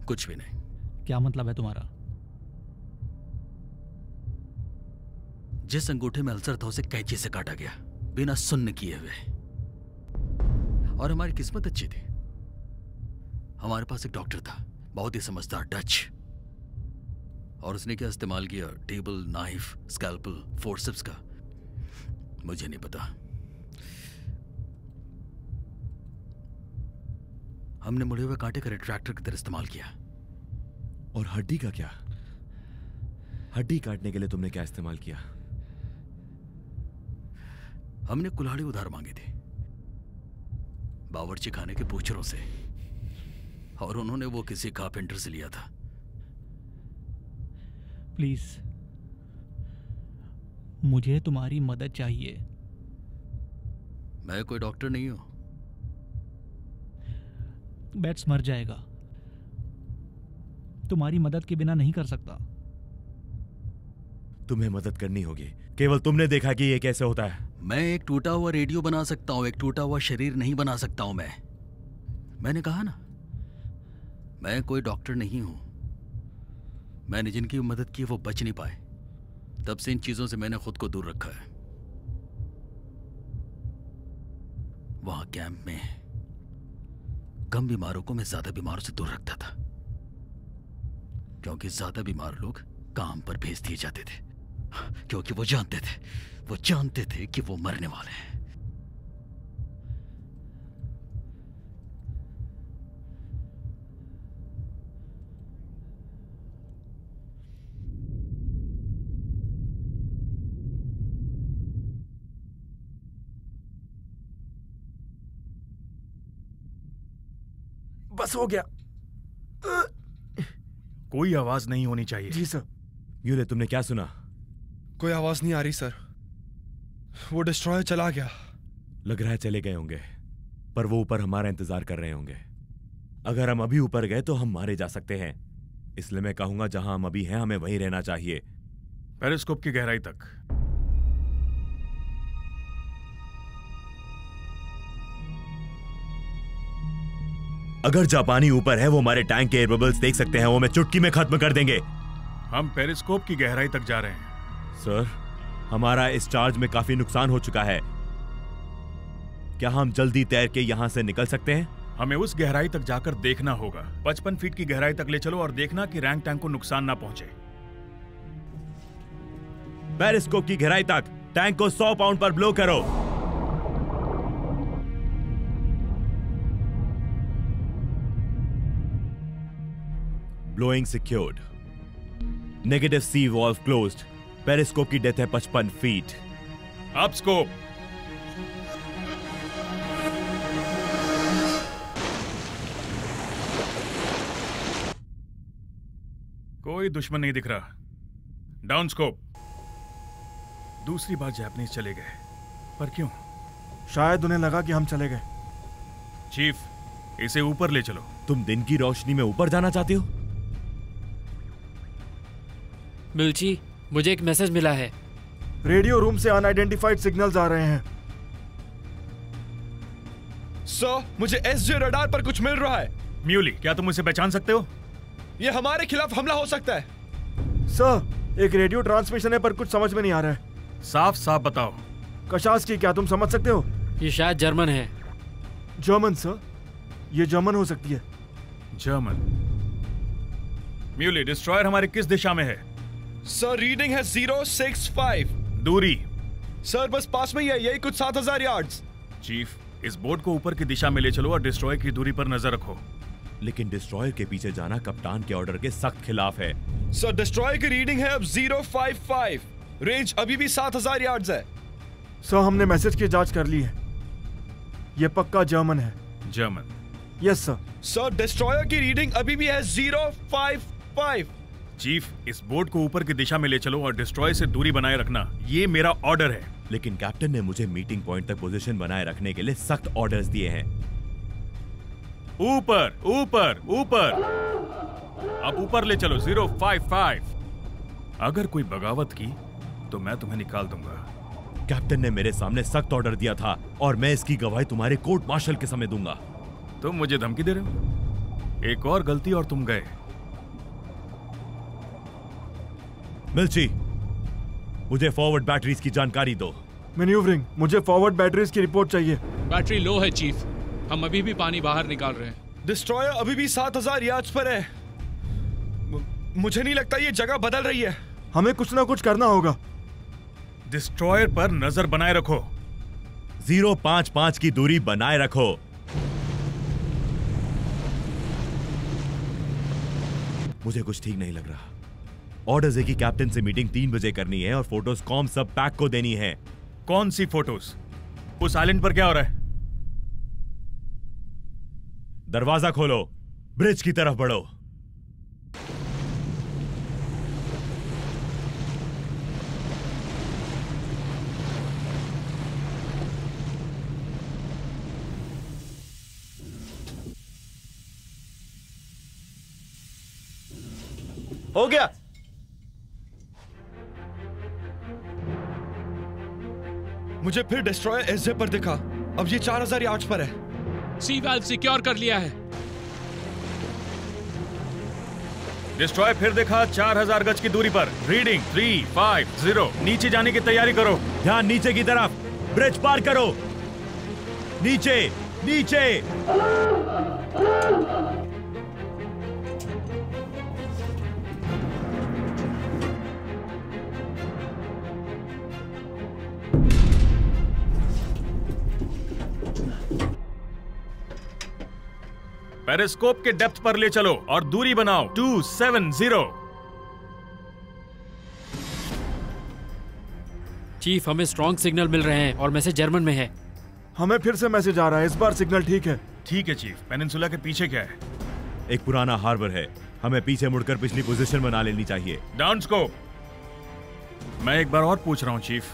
J: कुछ भी नहीं।
K: क्या मतलब है तुम्हारा?
J: जिस अंगूठे में अल्सर था उसे कैंची से काटा गया, बिना सुन्न किए हुए। और हमारी किस्मत अच्छी थी, हमारे पास एक डॉक्टर था, बहुत ही समझदार, डच। और उसने क्या इस्तेमाल किया, टेबल, नाइफ, स्कैल्पल, फोर्सेप्स का, मुझे नहीं पता। हमने मुड़े हुए कांटे का रिट्रैक्टर की तरह इस्तेमाल किया।
G: और हड्डी का क्या? हड्डी काटने के लिए तुमने क्या इस्तेमाल किया?
J: हमने कुल्हाड़ी उधार मांगी थी बावर्ची खाने के पूछरों से, और उन्होंने वो किसी कारपेंटर से लिया था।
K: प्लीज, मुझे तुम्हारी मदद चाहिए।
J: मैं कोई डॉक्टर नहीं हूं।
K: बैट्स मर जाएगा, तुम्हारी मदद के बिना नहीं कर सकता।
G: तुम्हें मदद करनी होगी। केवल तुमने देखा कि ये कैसे होता है।
J: मैं एक टूटा हुआ रेडियो बना सकता हूं, एक टूटा हुआ शरीर नहीं बना सकता हूं। मैंने कहा ना, मैं कोई डॉक्टर नहीं हूं। मैंने जिनकी मदद की वो बच नहीं पाए, तब से इन चीजों से मैंने खुद को दूर रखा है। वहां कैंप में कम बीमारों को मैं ज्यादा बीमारों से दूर रखता था, क्योंकि ज्यादा बीमार लोग काम पर भेज दिए जाते थे, क्योंकि वो जानते थे कि वो मरने वाले हैं।
H: बस हो गया।
F: कोई आवाज नहीं होनी चाहिए।
H: जी सर।
G: म्यूले, तुमने क्या सुना?
A: कोई आवाज नहीं आ रही सर। वो डिस्ट्रॉयर चला गया।
G: लग रहा है चले गए होंगे, पर वो ऊपर हमारा इंतजार कर रहे होंगे। अगर हम अभी ऊपर गए तो हम मारे जा सकते हैं, इसलिए मैं कहूंगा जहां हम अभी हैं हमें वहीं रहना चाहिए।
F: पेरिस्कोप की गहराई तक।
G: अगर जापानी ऊपर है, वो हमारे टैंक के एयर बबल्स देख सकते हैं, वो मैं चुटकी में खत्म कर देंगे।
F: हम पेरिस्कोप की गहराई तक जा रहे हैं।
G: सर, हमारा इस चार्ज में काफी नुकसान हो चुका है। क्या हम जल्दी तैर के यहां से निकल सकते हैं?
F: हमें उस गहराई तक जाकर देखना होगा। 55 फीट की गहराई तक ले चलो और देखना कि रैंक टैंक को नुकसान ना पहुंचे।
G: पेरिस्कोप की गहराई तक। टैंक को 100 पाउंड पर ब्लो करो। Blowing secured. नेगेटिव सी वॉल्व क्लोज्ड। पेरिस्कोप की डेप्थ है 55 फीट।
F: Up scope. कोई दुश्मन नहीं दिख रहा। Down scope. दूसरी बार जापानीज चले गए, पर क्यों?
H: शायद उन्हें लगा कि हम चले गए।
F: चीफ, इसे ऊपर ले चलो।
G: तुम दिन की रोशनी में ऊपर जाना चाहते हो?
I: मिल्ची, मुझे एक मैसेज मिला है।
H: रेडियो रूम से अनआइडेंटिफाइड सिग्नल्स आ रहे हैं।
A: सर, मुझे एसजे रडार पर कुछ मिल रहा है।
F: म्यूली, क्या तुम उसे पहचान सकते हो?
A: ये हमारे खिलाफ हमला हो सकता है।
H: सर, एक रेडियो ट्रांसमिशन है पर कुछ समझ में नहीं आ रहा है।
F: साफ साफ बताओ।
H: कशास्की, क्या तुम समझ सकते हो?
I: ये शायद जर्मन है।
H: जर्मन सर, ये जर्मन हो सकती है।
F: जर्मन। म्यूली, डिस्ट्रॉयर हमारे किस दिशा में है?
A: सर, रीडिंग है 065।
F: दूरी?
A: सर, बस पास में ही है, यही कुछ 7000 यार्ड्स।
F: चीफ, इस बोट को ऊपर की दिशा में ले चलो और डिस्ट्रॉयर की दूरी पर नजर रखो।
G: लेकिन डिस्ट्रॉयर के पीछे जाना कप्तान के ऑर्डर के सख्त खिलाफ है।
A: सर, डिस्ट्रॉयर की रीडिंग है अब 055। रेंज अभी भी 7000 यार्ड्स है।
H: सर, हमने मैसेज की जांच कर ली है, ये पक्का जर्मन है।
F: German?
H: Yes sir.
A: Sir, destroyer की रीडिंग अभी भी है 055।
F: चीफ, इस बोट को ऊपर की दिशा में ले चलो और डिस्ट्रॉयर से दूरी बनाए रखना, ये मेरा ऑर्डर है।
G: लेकिन कैप्टन ने मुझे मीटिंग पॉइंट तक पोजीशन बनाए रखने के लिए सख्त ऑर्डर्स दिए हैं।
F: ऊपर ऊपर ऊपर। अब ऊपर ले चलो। 055। अगर कोई बगावत की तो मैं तुम्हें निकाल दूंगा।
G: कैप्टन ने मेरे सामने सख्त ऑर्डर दिया था और मैं इसकी गवाही तुम्हारे कोर्ट मार्शल के समय दूंगा।
F: तुम मुझे धमकी दे रहे हो? एक और गलती और तुम गए।
G: मिल्ची, मुझे फॉरवर्ड बैटरीज की जानकारी दो।
H: मैन्यूवरिंग, मुझे फॉरवर्ड बैटरीज की रिपोर्ट चाहिए।
B: बैटरी लो है चीफ, हम अभी भी पानी बाहर निकाल रहे हैं।
A: डिस्ट्रॉयर अभी भी 7000 यार्ड्स पर है। मुझे नहीं लगता ये जगह बदल रही है।
H: हमें कुछ ना कुछ करना होगा।
F: डिस्ट्रॉयर पर नजर बनाए रखो।
G: 055 की दूरी बनाए रखो। मुझे कुछ ठीक नहीं लग रहा। ऑर्डर्स है कि कैप्टन से मीटिंग 3 बजे करनी है और फोटोज कॉम सब पैक को देनी है।
F: कौन सी फोटोज? उस आइलैंड पर क्या हो रहा है?
G: दरवाजा खोलो, ब्रिज की तरफ बढ़ो।
H: हो गया।
A: मुझे फिर डिस्ट्रॉयर एसजे पर दिखा। अब ये 4000 यार्ड्स पर है।
B: सी वाल्व सिक्योर कर लिया है।
F: डिस्ट्रॉय फिर देखा 4000 गज की दूरी पर। रीडिंग 350। नीचे जाने की तैयारी करो।
G: ध्यान नीचे की तरफ। ब्रिज पार करो। नीचे नीचे।
F: पेरिस्कोप के डेप्थ पर ले चलो और दूरी बनाओ 270।
I: चीफ, हमें स्ट्रॉन्ग सिग्नल मिल रहे हैं और मैसेज जर्मन में है।
L: हमें फिर से मैसेज आ रहा है। इस बार सिग्नल ठीक है।
F: ठीक है चीफ। पेनिनसुला के पीछे क्या है?
G: एक पुराना हार्बर है। हमें पीछे मुड़कर पिछली पोजीशन बना लेनी चाहिए।
F: Down scope. मैं एक बार और पूछ रहा हूँ चीफ,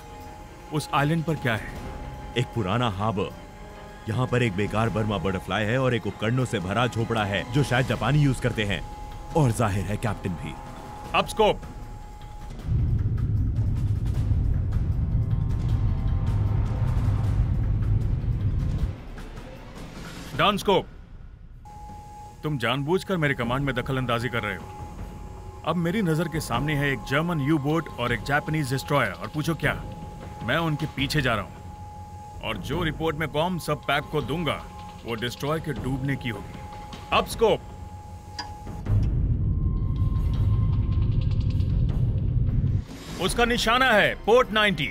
F: उस आइलैंड पर क्या है?
G: एक पुराना हार्बर। यहाँ पर एक बेकार बर्मा बटरफ्लाई है और एक उपकरणों से भरा झोपड़ा है जो शायद जापानी यूज करते हैं, और जाहिर है कैप्टन भी।
F: Up scope. Down scope. तुम जानबूझकर मेरे कमांड में दखल अंदाजी कर रहे हो। अब मेरी नजर के सामने है एक जर्मन यू बोट और एक जापानीज डिस्ट्रॉयर, और पूछो क्या? मैं उनके पीछे जा रहा हूं और जो रिपोर्ट में कॉम सब पैक को दूंगा वो डिस्ट्रॉय के डूबने की होगी। Up scope. उसका निशाना है पोर्ट 90।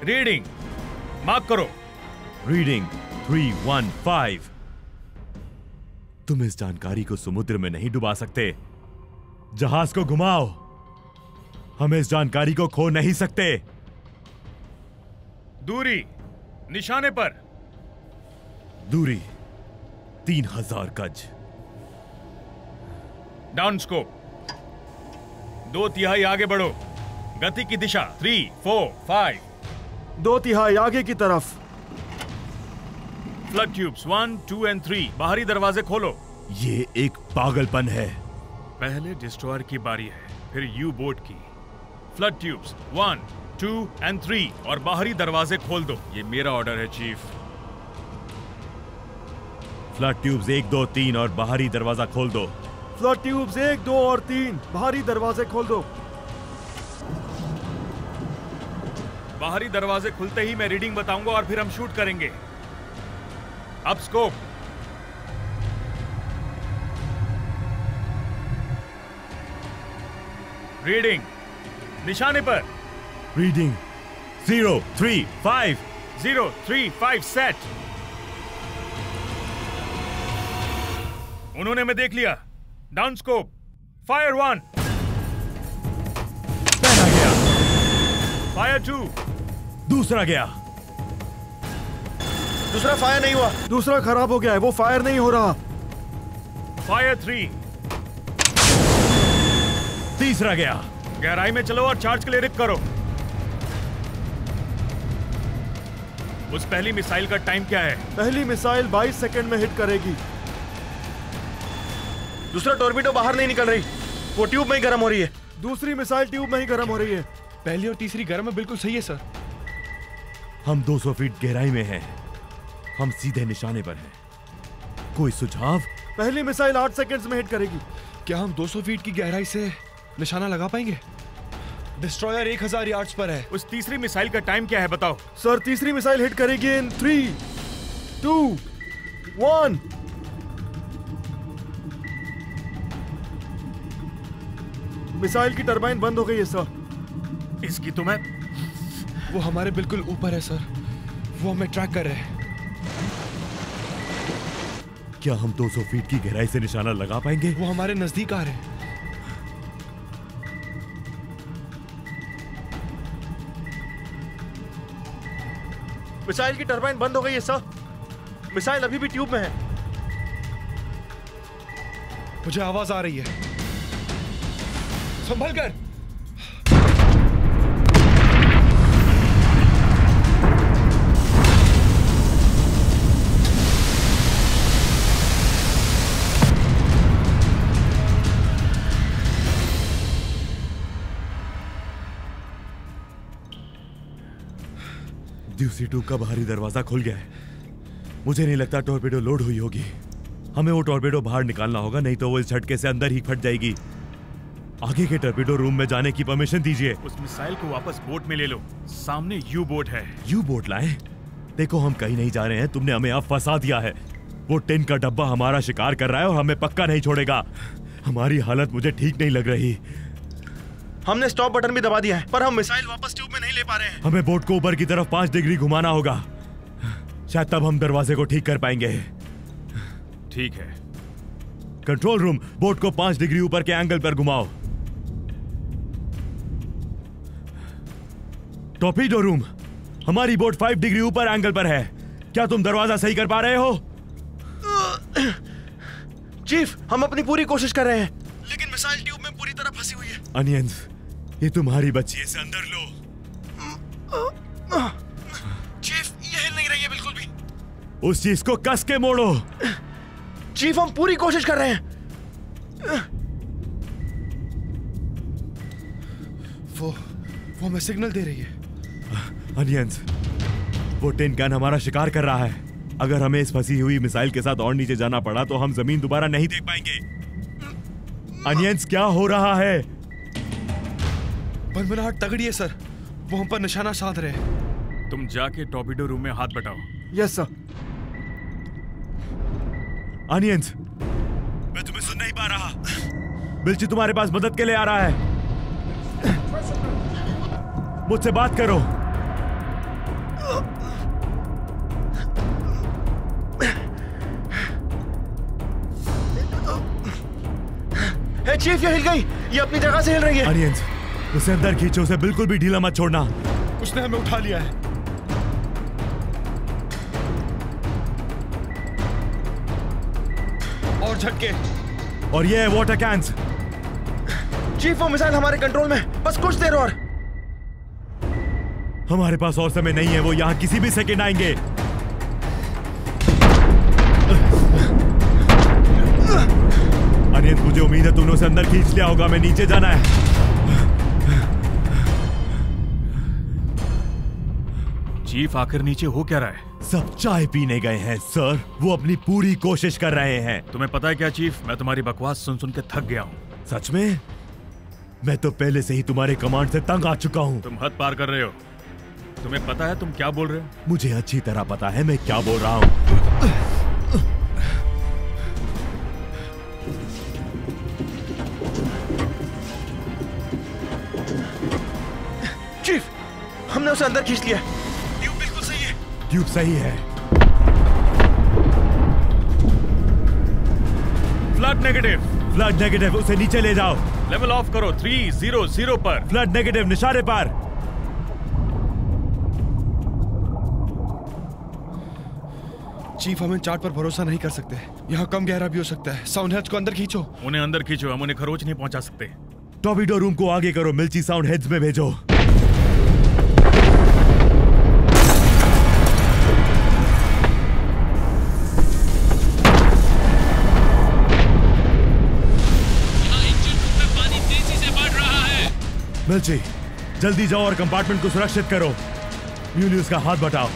F: रीडिंग मार्क करो।
G: रीडिंग 315। तुम इस जानकारी को समुद्र में नहीं डुबा सकते। जहाज को घुमाओ। हम इस जानकारी को खो नहीं सकते।
F: दूरी निशाने पर।
G: दूरी 3000 गज।
F: Down scope. 2/3 आगे बढ़ो। गति की दिशा 3, 4, 5।
L: 2/3 आगे की तरफ।
F: फ्लड ट्यूब्स 1, 2 और 3। बाहरी दरवाजे खोलो।
G: ये एक पागलपन है।
F: पहले डिस्ट्रॉयर की बारी है, फिर यू बोट की। फ्लड ट्यूब्स 1, 2 और 3 और बाहरी दरवाजे खोल दो। ये मेरा ऑर्डर है चीफ।
G: फ्लड ट्यूब्स 1, 2, 3 और बाहरी दरवाजा खोल दो।
L: फ्लड ट्यूब्स 1, 2 और 3 बाहरी दरवाजे खोल दो।
F: बाहरी दरवाजे खुलते ही मैं रीडिंग बताऊंगा और फिर हम शूट करेंगे। Up scope. रीडिंग निशाने पर।
G: रीडिंग 035।
F: 035 सेट। उन्होंने मैं देख लिया। Down scope. फायर 1।
G: पहला गया।
F: फायर 2।
G: दूसरा गया।
H: दूसरा फायर नहीं हुआ।
L: दूसरा खराब हो गया है, वो फायर नहीं हो रहा।
F: फायर 3।
G: तीसरा गया।
F: गहराई में चलो और चार्ज के लिए रिप करो। उस पहली मिसाइल का टाइम क्या है?
L: पहली मिसाइल 22 सेकंड में हिट करेगी।
H: दूसरा टॉर्पीडो बाहर नहीं निकल रही, वो ट्यूब में ही गर्म हो रही है।
L: दूसरी मिसाइल ट्यूब में ही गर्म हो रही है।
A: पहली और तीसरी गर्म है। बिल्कुल सही है सर।
G: हम 200 फीट गहराई में हैं। हम सीधे निशाने पर हैं। कोई सुझाव?
L: पहली मिसाइल 8 सेकंड्स में हिट करेगी।
A: क्या हम 200 फीट की गहराई से निशाना लगा पाएंगे? डिस्ट्रॉयर 1000 यार्ड्स पर है।
F: उस तीसरी मिसाइल का टाइम क्या है बताओ?
L: सर तीसरी मिसाइल हिट करेगी इन 3, 2, 1। मिसाइल की टरबाइन बंद हो गई है सर।
F: इसकी तो मैं...
A: वो हमारे बिल्कुल ऊपर है सर। वो हमें ट्रैक कर रहे हैं।
G: क्या हम 200 फीट की गहराई से निशाना लगा पाएंगे?
A: वो हमारे नजदीक आ रहे हैं।
H: मिसाइल की टरबाइन बंद हो गई है सर। मिसाइल अभी भी ट्यूब में है।
A: मुझे आवाज आ रही है, संभल कर।
G: दूसरी ट्यूब का बाहरी दरवाजा खुल गया है। मुझे नहीं लगता टॉर्पेडो लोड हुई होगी। हमें वो टॉर्पेडो बाहर निकालना होगा, नहीं तो वो इस झटके से अंदर ही फट जाएगी। आगे के टॉर्पेडो रूम में जाने की परमिशन दीजिए।
F: उस मिसाइल को वापस बोट में ले लो, सामने यू बोट है।
G: यू बोट लाएं? देखो हम कहीं नहीं जा रहे हैं, तुमने हमें अब फंसा दिया है। वो टिन का डब्बा हमारा शिकार कर रहा है और हमें पक्का नहीं छोड़ेगा। हमारी हालत मुझे ठीक नहीं लग रही।
H: हमने स्टॉप बटन भी दबा दिया है, पर हम मिसाइल वापस ट्यूब में नहीं ले पा रहे हैं।
G: हमें बोट को ऊपर की तरफ 5 डिग्री घुमाना होगा, शायद तब हम दरवाजे को ठीक कर पाएंगे।
F: ठीक है।
G: कंट्रोल रूम, बोट को 5 डिग्री ऊपर के एंगल पर घुमाओ। टॉर्पेडो रूम, हमारी बोट 5 डिग्री ऊपर एंगल पर है। क्या तुम दरवाजा सही कर पा रहे हो?
H: चीफ, हम अपनी पूरी कोशिश कर रहे हैं, लेकिन मिसाइल ट्यूब में पूरी तरह फंसी हुई है।
G: अनियंस, ये तुम्हारी बच्ची है, इसे अंदर लो।
H: चीफ, ये हिल नहीं रही है बिल्कुल भी।
G: उस चीज को कस के मोड़ो।
H: चीफ, हम पूरी कोशिश कर रहे हैं।
A: वो हमें सिग्नल दे रही है।
G: अनियंस, वो टिन गन हमारा शिकार कर रहा है। अगर हमें इस फंसी हुई मिसाइल के साथ और नीचे जाना पड़ा तो हम जमीन दोबारा नहीं देख पाएंगे। अनियंस, क्या हो रहा है?
A: बनबनाहट तगड़ी है सर, वो हम पर निशाना साध रहे हैं।
F: तुम जाके टॉर्पेडो रूम में हाथ बटाओ।
H: Yes sir.
G: अनियंस, मैं तुम्हें सुन नहीं पा रहा। मिल्ची तुम्हारे पास मदद के लिए आ रहा है, मुझसे बात करो।
H: चीफ, ये हिल गई, ये अपनी जगह से हिल रही है।
G: अनियंस, उसे अंदर खींचो, उसे बिल्कुल भी ढीला मत छोड़ना।
A: उसने हमें उठा लिया है। और झटके।
G: और ये है वाटर कैंस।
H: चीफ, वो मिसाइल हमारे कंट्रोल में, बस कुछ देर और।
G: हमारे पास और समय नहीं है, वो यहाँ किसी भी सेकंड आएंगे। अनियंस, मुझे उम्मीद है तुमने उसे अंदर खींच लिया होगा। मैं नीचे जाना है।
F: चीफ, आखिर नीचे हो क्या रहा है?
G: सब चाय पीने गए हैं सर, वो अपनी पूरी कोशिश कर रहे हैं।
F: तुम्हें पता है क्या चीफ, मैं तुम्हारी बकवास सुन सुन के थक गया हूँ।
G: सच में? मैं तो पहले से ही तुम्हारे कमांड से तंग आ चुका हूँ।
F: तुम हद पार कर रहे हो। तुम्हें पता है तुम क्या बोल रहे हो?
G: मुझे अच्छी तरह पता है मैं क्या बोल रहा हूँ।
H: चीफ, हमने उसे अंदर खींच लिया। ट्यूब बिल्कुल सही है।
G: ट्यूब सही है।
F: Flood negative.
G: फ्लड नेगेटिव, उसे नीचे ले जाओ।
F: लेवल ऑफ करो 300 पर।
G: फ्लड नेगेटिव, निशाने पर।
A: चीफ, हम इन चार्ट पर भरोसा नहीं कर सकते। यहाँ कम गहरा भी हो सकता है। साउंड हेड्स को अंदर खींचो।
F: उन्हें अंदर खींचो, हम उन्हें खरोच नहीं पहुंचा सकते।
G: टॉर्पेडो रूम को आगे करो, मिल्ची साउंड हेड्स में भेजो। मिल्ची, जल्दी जाओ और कंपार्टमेंट को सुरक्षित करो। यूलियस का हाथ बटाओ।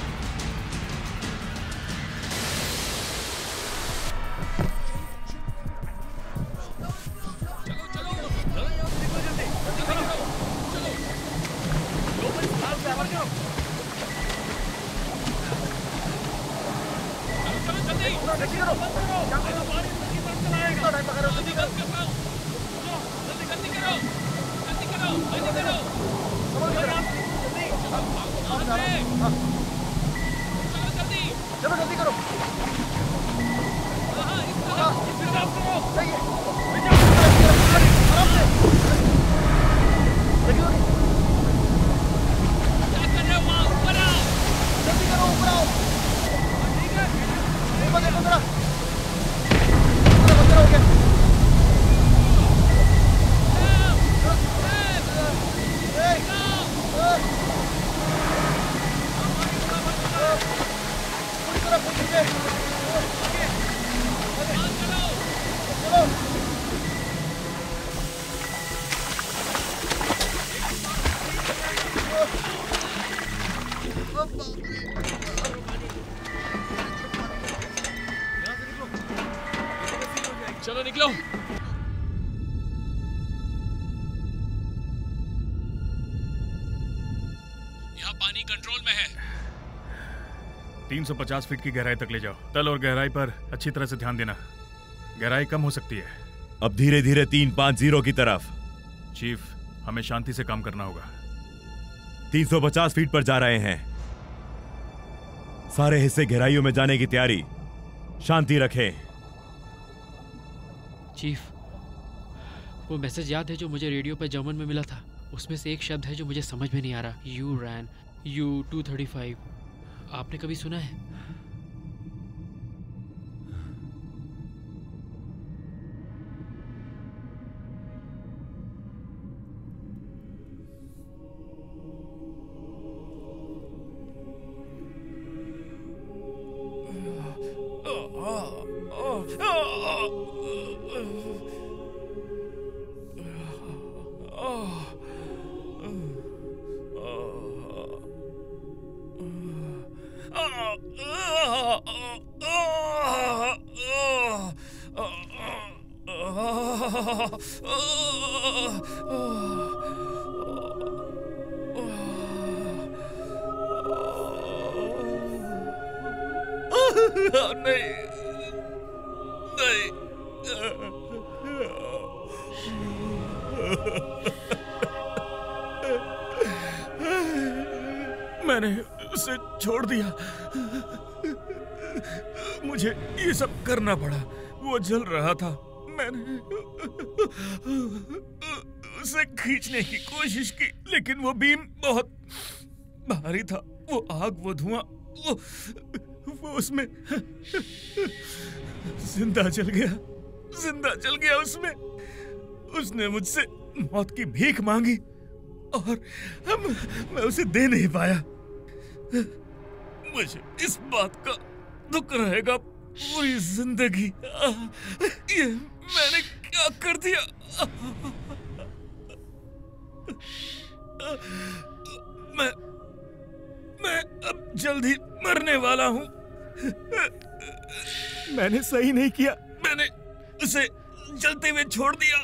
H: ऊपर
B: यहाँ पानी कंट्रोल में है।
F: 350 फीट की गहराई तक ले जाओ। तल और गहराई पर अच्छी तरह से ध्यान देना, गहराई कम हो सकती है।
G: अब धीरे धीरे 350 की तरफ।
F: चीफ, हमें शांति से काम करना होगा।
G: 350 फीट पर जा रहे हैं। सारे हिस्से गहराइयों में जाने की तैयारी। शांति रखें।
I: चीफ, वो मैसेज याद है जो मुझे रेडियो पर जर्मन में मिला था? उसमें से एक शब्द है जो मुझे समझ में नहीं आ रहा। Uranium, U-235। आपने कभी सुना है?
F: मैंने उसे छोड़ दिया। मुझे ये सब करना पड़ा। वो जल रहा था, मैंने उसे खींचने की कोशिश की, लेकिन वो बीम बहुत भारी था। वो आग, वो धुआं, वो उसमें जिंदा जल गया उसमें। उसने मुझसे मौत की भीख मांगी और मैं उसे दे नहीं पाया। मुझे इस बात का दुख रहेगा पूरी जिंदगी। ये मैंने क्या कर दिया? मैं अब जल्द ही मरने वाला हूँ। मैंने सही नहीं किया। मैंने उसे जलते हुए छोड़ दिया।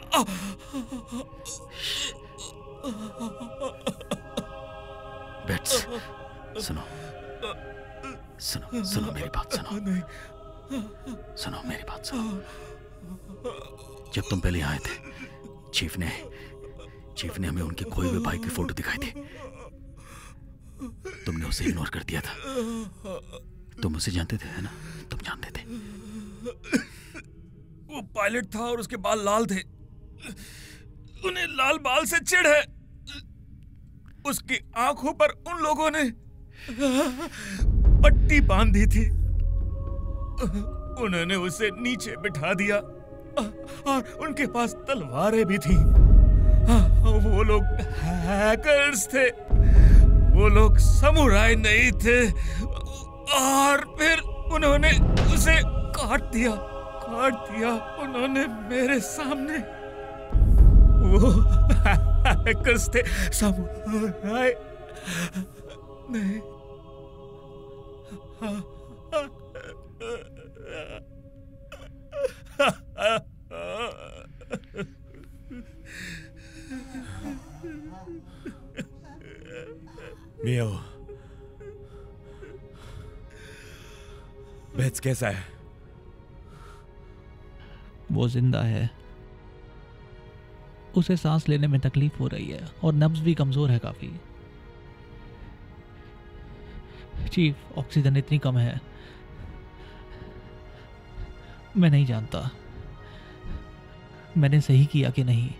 J: बेट्स, सुनो मेरी बात सुनो मेरी बात सुनो। जब तुम पहले आए थे, चीफ ने हमें उनके खोए हुए भाई की फोटो दिखाई थी। तुमने उसे इग्नोर कर दिया था। तुम उसे जानते थे, है ना? तुम जानते थे।
F: वो पायलट था और उसके बाल लाल थे। उन्हें लाल बाल से चिढ़ है। उसकी आंखों पर उन लोगों ने पट्टी बांधी थी। उन्होंने उसे नीचे बिठा दिया और उनके पास तलवारें भी थी। वो लोग हैकर्स थे। वो लोग समुराई नहीं थे। और फिर उन्होंने उसे काट दिया उन्होंने मेरे सामने। वो हैकर्स थे, समुराई नहीं।
G: मियो, बेट्स कैसा है?
K: वो जिंदा है। उसे सांस लेने में तकलीफ हो रही है और नब्ज भी कमजोर है काफी। चीफ, ऑक्सीजन इतनी कम है, मैं नहीं जानता मैंने सही किया कि नहीं।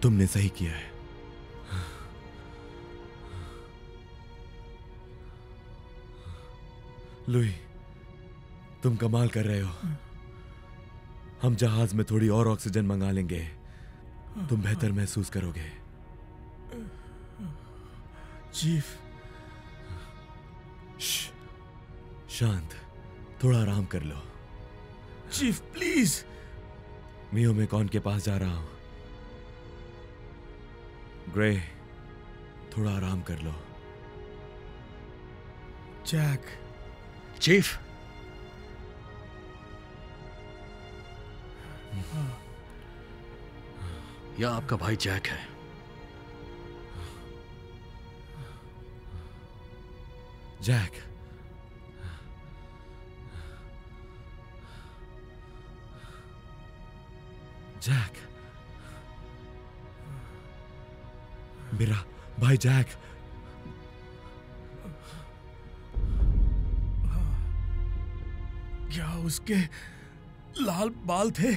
G: तुमने सही किया है। लुई, तुम कमाल कर रहे हो। हम जहाज में थोड़ी और ऑक्सीजन मंगा लेंगे, तुम बेहतर महसूस करोगे।
F: चीफ,
G: शांत, थोड़ा आराम कर लो।
F: Chief please.
G: मियो, मैं कौन के पास जा रहा हूं। ग्रे, थोड़ा आराम कर लो।
F: जैक।
J: चीफ, यह आपका भाई जैक है।
G: जैक, जैक, मेरा भाई जैक।
F: क्या उसके लाल बाल थे?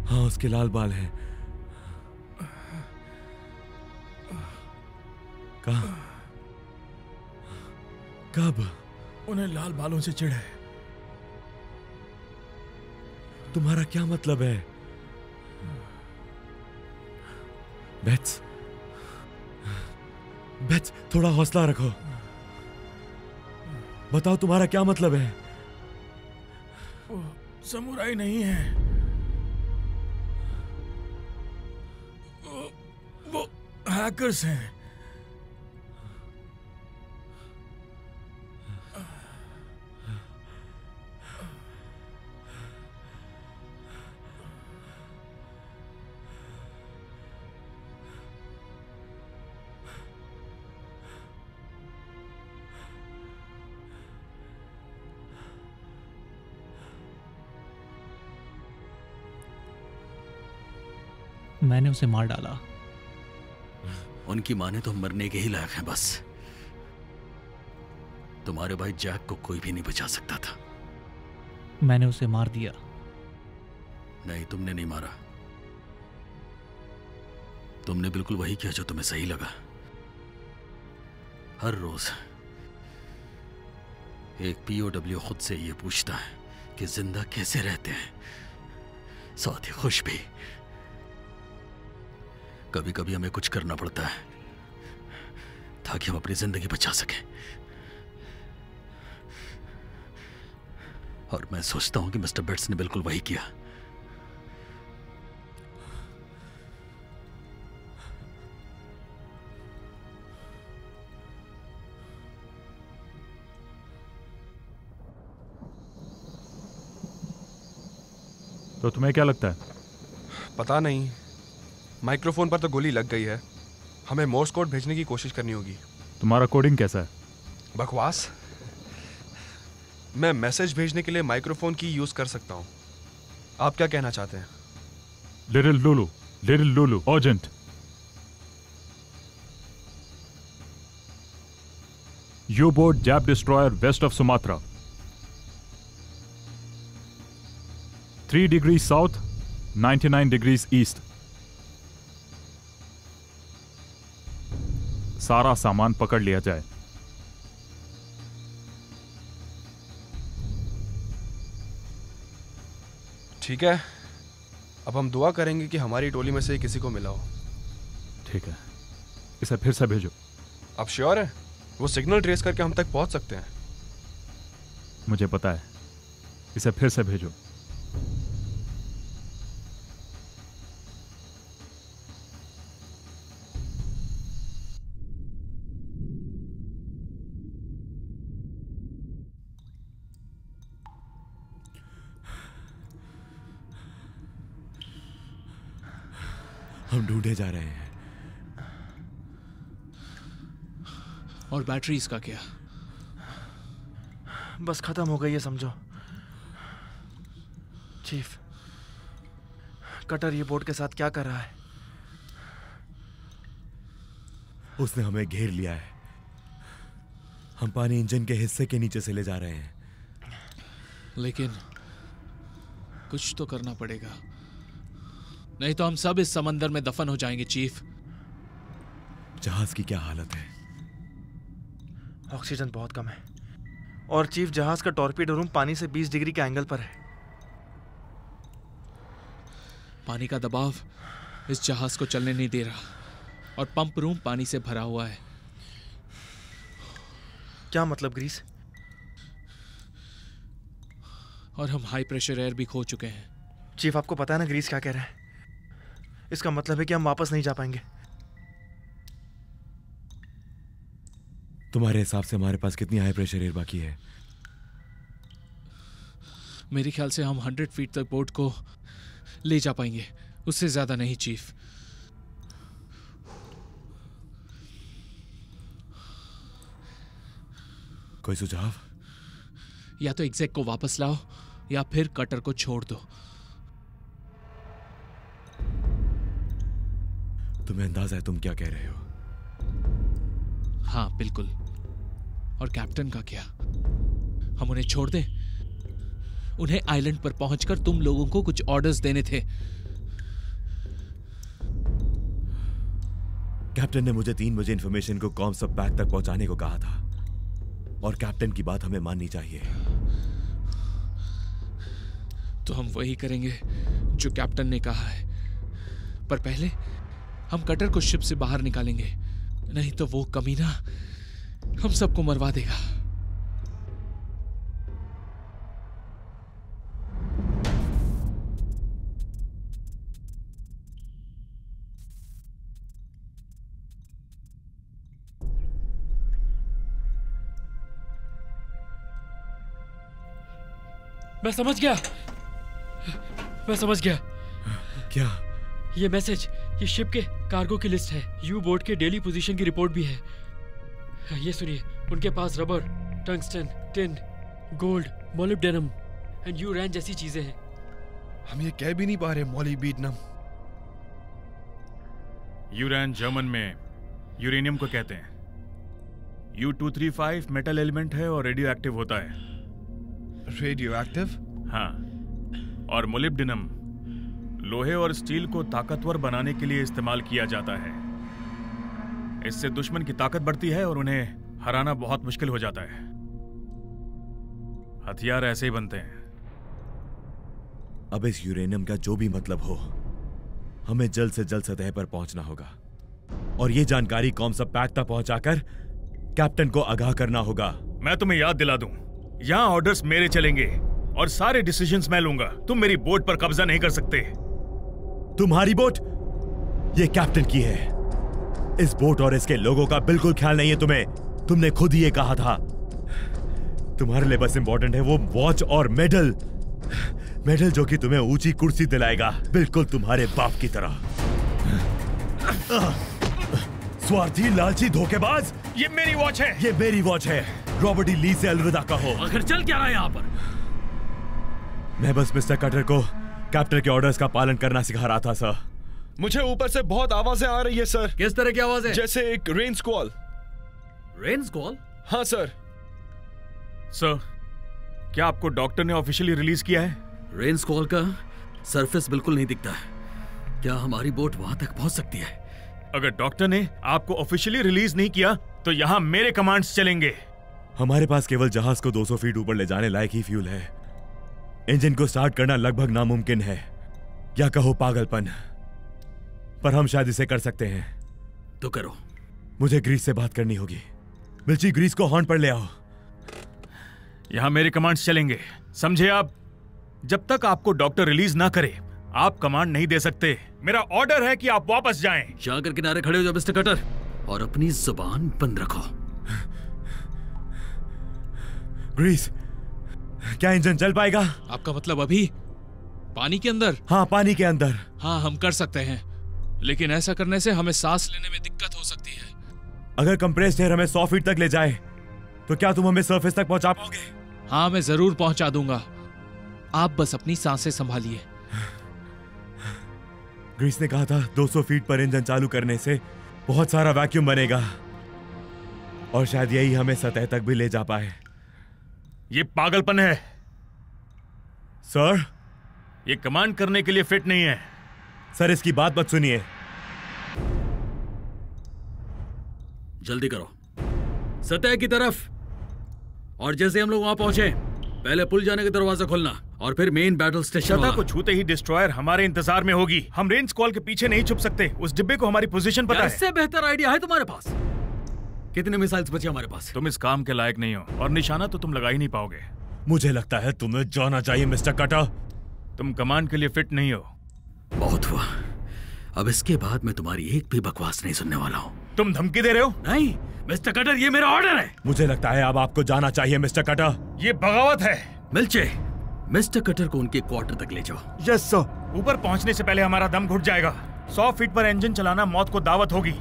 G: हाँ, उसके लाल बाल हैं। कहाँ? कब?
F: उन्हें लाल बालों से चिढ़ है।
G: तुम्हारा क्या मतलब है? बेट्स, बेट्स, थोड़ा हौसला रखो। बताओ तुम्हारा क्या मतलब है?
F: वो समुराई नहीं है, वो हैकर्स हैं।
K: मैंने उसे मार डाला।
J: उनकी माँ ने तो मरने के ही लायक है बस। तुम्हारे भाई जैक को कोई भी नहीं बचा सकता था।
K: मैंने उसे मार दिया।
J: नहीं, तुमने नहीं मारा। तुमने बिल्कुल वही किया जो तुम्हें सही लगा। हर रोज एक पीओडब्ल्यू खुद से ये पूछता है कि जिंदा कैसे रहते हैं, साथ ही खुश भी। कभी कभी हमें कुछ करना पड़ता है ताकि हम अपनी जिंदगी बचा सकें। और मैं सोचता हूं कि मिस्टर बेट्स ने बिल्कुल वही किया।
D: तो तुम्हें क्या लगता है?
A: पता नहीं, माइक्रोफोन पर तो गोली लग गई है। हमें मोर्स कोड भेजने की कोशिश करनी होगी।
D: तुम्हारा कोडिंग कैसा है?
A: बकवास। मैं मैसेज भेजने के लिए माइक्रोफोन की यूज कर सकता हूं। आप क्या कहना चाहते हैं?
D: Little Lulu, urgent. U-boat Jap destroyer west of Sumatra. 3 degrees south, 99 degrees east. सारा सामान पकड़ लिया जाए।
A: ठीक है, अब हम दुआ करेंगे कि हमारी टोली में से किसी को मिला हो।
D: ठीक है, इसे फिर से भेजो।
A: आप श्योर हैं? वो सिग्नल ट्रेस करके हम तक पहुंच सकते हैं।
D: मुझे पता है, इसे फिर से भेजो।
G: हम ढूंढे जा रहे हैं।
B: और बैटरीज का क्या?
H: बस खत्म हो गई है समझो। चीफ, कटर ये बोट के साथ क्या कर रहा है?
G: उसने हमें घेर लिया है। हम पानी इंजन के हिस्से के नीचे से ले जा रहे हैं।
B: लेकिन कुछ तो करना पड़ेगा, नहीं तो हम सब इस समंदर में दफन हो जाएंगे। चीफ,
G: जहाज की क्या हालत है?
H: ऑक्सीजन बहुत कम है। और चीफ, जहाज का टॉर्पीडो रूम पानी से 20 डिग्री के एंगल पर है।
B: पानी का दबाव इस जहाज को चलने नहीं दे रहा, और पंप रूम पानी से भरा हुआ है।
H: क्या मतलब ग्रीस?
B: और हम हाई प्रेशर एयर भी खो चुके हैं।
H: चीफ, आपको पता है ना ग्रीस क्या कह रहा है? इसका मतलब है कि हम वापस नहीं जा पाएंगे।
G: तुम्हारे हिसाब से हमारे पास कितनी हाई प्रेशर एयर बाकी है?
B: मेरे ख्याल से हम 100 फीट तक बोट को ले जा पाएंगे, उससे ज्यादा नहीं। चीफ,
G: कोई सुझाव?
B: या तो एग्जैक को वापस लाओ या फिर कटर को छोड़ दो।
G: तुम्हें अंदाजा है तुम क्या कह रहे हो?
B: हाँ बिल्कुल। और कैप्टन का क्या? हम उन्हें छोड़ दें? उन्हें आइलैंड पर पहुंचकर तुम लोगों को कुछ ऑर्डर्स देने थे।
G: कैप्टन ने मुझे 3 बजे इंफॉर्मेशन को कॉम्सब पैक तक पहुंचाने को कहा था और कैप्टन की बात हमें माननी चाहिए।
B: तो हम वही करेंगे जो कैप्टन ने कहा है, पर पहले हम कटर को शिप से बाहर निकालेंगे, नहीं तो वो कमीना हम सबको मरवा देगा।
I: मैं समझ गया।
G: क्या?
I: ये मैसेज, ये शिप के कार्गो की लिस्ट है। यू बोट के डेली पोजीशन की रिपोर्ट भी है। ये सुनिए, उनके पास rubber, tungsten, tin, gold, molybdenum and uranium जैसी चीजें हैं।
A: हम ये कह भी नहीं पा रहे मोलिब्डेनम।
F: यूरेन जर्मन में यूरेनियम को कहते हैं। U-235 मेटल एलिमेंट है और रेडियो एक्टिव होता है।
A: Radio active?
F: हाँ। और मोलिब्डेनम लोहे और स्टील को ताकतवर बनाने के लिए इस्तेमाल किया जाता है। इससे दुश्मन की ताकत बढ़ती है और उन्हें हराना बहुत मुश्किल हो जाता है। हथियार ऐसे ही बनते हैं।
G: अब इस यूरेनियम का जो भी मतलब हो, हमें जल्द से जल्द सतह पर पहुंचना होगा और ये जानकारी कॉम्सब पैक तक पहुंचाकर कैप्टन को आगाह करना होगा।
F: मैं तुम्हें याद दिला दूं, यहाँ ऑर्डर्स मेरे चलेंगे और सारे डिसीजंस मैं लूंगा। तुम मेरी बोट पर कब्जा नहीं कर सकते।
G: तुम्हारी बोट? ये कैप्टन की है। इस बोट और इसके लोगों का बिल्कुल ख्याल नहीं है तुम्हें। तुमने खुद ही ये कहा था। तुम्हारे लिए बस इंपॉर्टेंट है वो वॉच और मेडल जो कि तुम्हें ऊंची कुर्सी दिलाएगा, बिल्कुल तुम्हारे बाप की तरह। स्वार्थी, लालची, धोखेबाज।
F: ये मेरी वॉच है।
G: ये मेरी वॉच है। रॉबर्ट ई ली से अलविदा कहो।
J: आखिर चल क्या रहा है यहाँ पर?
G: मैं बस मिस्टर कटर को कैप्टन के ऑर्डर्स का पालन करना सिखा रहा था सर।
A: मुझे ऊपर से बहुत आवाजें आ रही है सर।
J: किस तरह की आवाजें?
A: जैसे एक रेन स्क्वॉल।
J: रेन स्क्वॉल?
A: हाँ सर।
F: सर, क्या आपको डॉक्टर ने ऑफिशियली रिलीज किया है?
J: रेन स्क्वॉल का सरफेस बिल्कुल नहीं दिखता है। क्या हमारी बोट वहां तक पहुंच सकती है?
F: अगर डॉक्टर ने आपको ऑफिशियली रिलीज नहीं किया तो यहाँ मेरे कमांड्स चलेंगे।
G: हमारे पास केवल जहाज को 200 फीट ऊपर ले जाने लायक ही फ्यूल है। इंजन को स्टार्ट करना लगभग नामुमकिन है, या कहो पागलपन, पर हम शायद इसे कर सकते हैं।
J: तो करो।
G: मुझे ग्रीस से बात करनी होगी। मिर्ची, ग्रीस को हॉर्न पर ले आओ।
F: यहाँ मेरे कमांड्स चलेंगे, समझे आप? जब तक आपको डॉक्टर रिलीज ना करे आप कमांड नहीं दे सकते। मेरा ऑर्डर है कि आप वापस जाएं।
J: जाकर किनारे खड़े हो जाओ मिस्टर कटर, और अपनी जुबान बंद रखो।
G: ग्रीस, क्या इंजन चल पाएगा?
B: आपका मतलब अभी पानी के अंदर?
G: हाँ, पानी के अंदर।
B: हाँ, हम कर सकते हैं, लेकिन ऐसा करने से हमें सांस लेने में दिक्कत हो सकती है।
G: अगर कंप्रेस्ड एयर हमें 100 फीट तक ले जाए तो क्या तुम हमें सरफेस तक पहुंचा पाओगे?
B: हाँ, मैं जरूर पहुंचा दूंगा। आप बस अपनी सांसें संभालिए।
G: ग्रीस ने कहा था 200 फीट पर इंजन चालू करने से बहुत सारा वैक्यूम बनेगा और शायद यही हमें सतह तक भी ले जा पाए।
F: ये पागलपन है
G: सर।
F: ये कमांड करने के लिए फिट नहीं है।
G: सर, इसकी बात मत सुनिए।
J: जल्दी करो, सतह की तरफ। और जैसे हम लोग वहां पहुंचे, पहले पुल जाने का दरवाजा खोलना और फिर मेन बैटल स्टेशन।
F: सतह को छूते ही डिस्ट्रॉयर हमारे इंतजार में होगी। हम रेन स्क्वॉल के पीछे नहीं छुप सकते। उस डिब्बे को हमारी पोजीशन पता है।
J: इससे बेहतर आइडिया है तुम्हारे पास? कितने मिसाइल्स बचे हमारे पास?
F: तुम इस काम के लायक नहीं हो और निशाना तो तुम लगा ही नहीं पाओगे।
G: मुझे लगता है तुम्हें जाना चाहिए मिस्टर कटर।
F: तुम कमांड के लिए फिट नहीं हो।
J: बहुत हुआ, अब इसके बाद मैं तुम्हारी एक भी बकवास नहीं सुनने वाला हूँ।
F: तुम धमकी दे रहे हो?
J: नहीं मिस्टर कटर, ये मेरा ऑर्डर है।
G: मुझे लगता है अब आपको जाना चाहिए मिस्टर कटर।
F: ये बगावत है।
J: मिल्चे, मिस्टर कटर को उनके क्वार्टर तक ले जाओ।
A: Yes sir.
F: ऊपर पहुंचने से पहले हमारा दम घुट जाएगा। 100 फीट पर इंजन चलाना मौत को दावत होगी।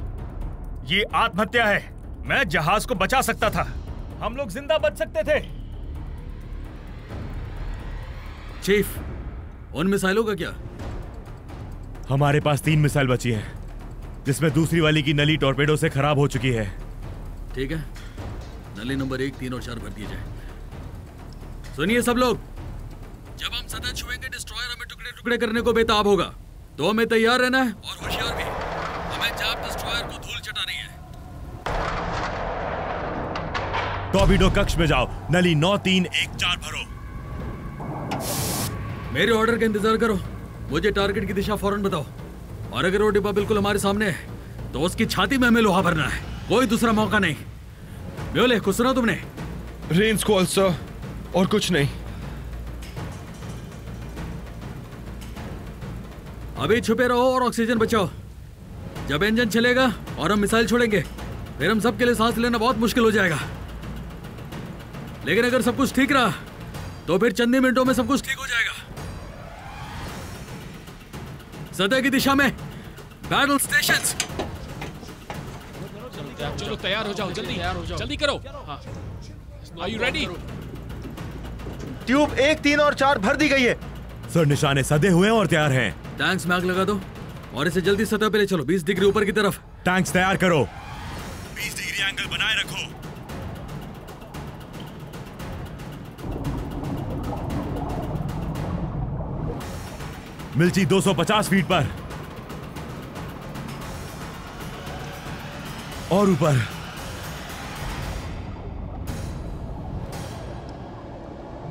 F: ये आत्महत्या है। मैं जहाज को बचा सकता था, हम लोग जिंदा बच सकते थे।
J: चीफ, उन मिसाइलों का क्या?
G: हमारे पास 3 मिसाइल बची हैं, जिसमें दूसरी वाली की नली टॉर्पेडो से खराब हो चुकी है।
J: ठीक है, नली नंबर 1, 3 और 4 भर दिए जाए। सुनिए सब लोग, जब हम सतह छुएंगे डिस्ट्रॉयर हमें टुकड़े टुकड़े करने को बेताब होगा, तो हमें तैयार रहना है और होशियार भी। हमें जैप डिस्ट्रॉयर को धूल चटानी है।
G: टॉर्पेडो कक्ष में जाओ, नली 9, 3, 1, 4 भरो।
J: मेरे ऑर्डर का इंतजार करो, मुझे टारगेट की दिशा फौरन बताओ, और अगर वो डिब्बा बिल्कुल हमारे सामने है तो उसकी छाती में हमें लोहा भरना है, कोई दूसरा मौका नहीं। म्योले, कुछ सुना तुमने?
A: रेन स्क्वॉल सर, और कुछ नहीं।
J: अभी छुपे रहो और ऑक्सीजन बचाओ। जब इंजन चलेगा और हम मिसाइल छोड़ेंगे, फिर हम सबके लिए सांस लेना बहुत मुश्किल हो जाएगा। लेकिन अगर सब कुछ ठीक रहा तो फिर चंद ही मिनटों में सब कुछ ठीक हो जाएगा। सतह की दिशा में बैटल स्टेशंस।
B: चलो तैयार हो जाओ, जल्दी जल्दी करो। Are you ready?
H: ट्यूब 1, 3 और 4 भर दी गई है।
G: सर, निशाने सधे हुए और तैयार हैं।
J: टैंक्स में आग लगा दो और इसे जल्दी सतह पे ले चलो, 20 डिग्री ऊपर की तरफ।
G: टैंक्स तैयार करो, 20 डिग्री एंगल बनाए रखो। मिल्ची 250 फीट पर और ऊपर।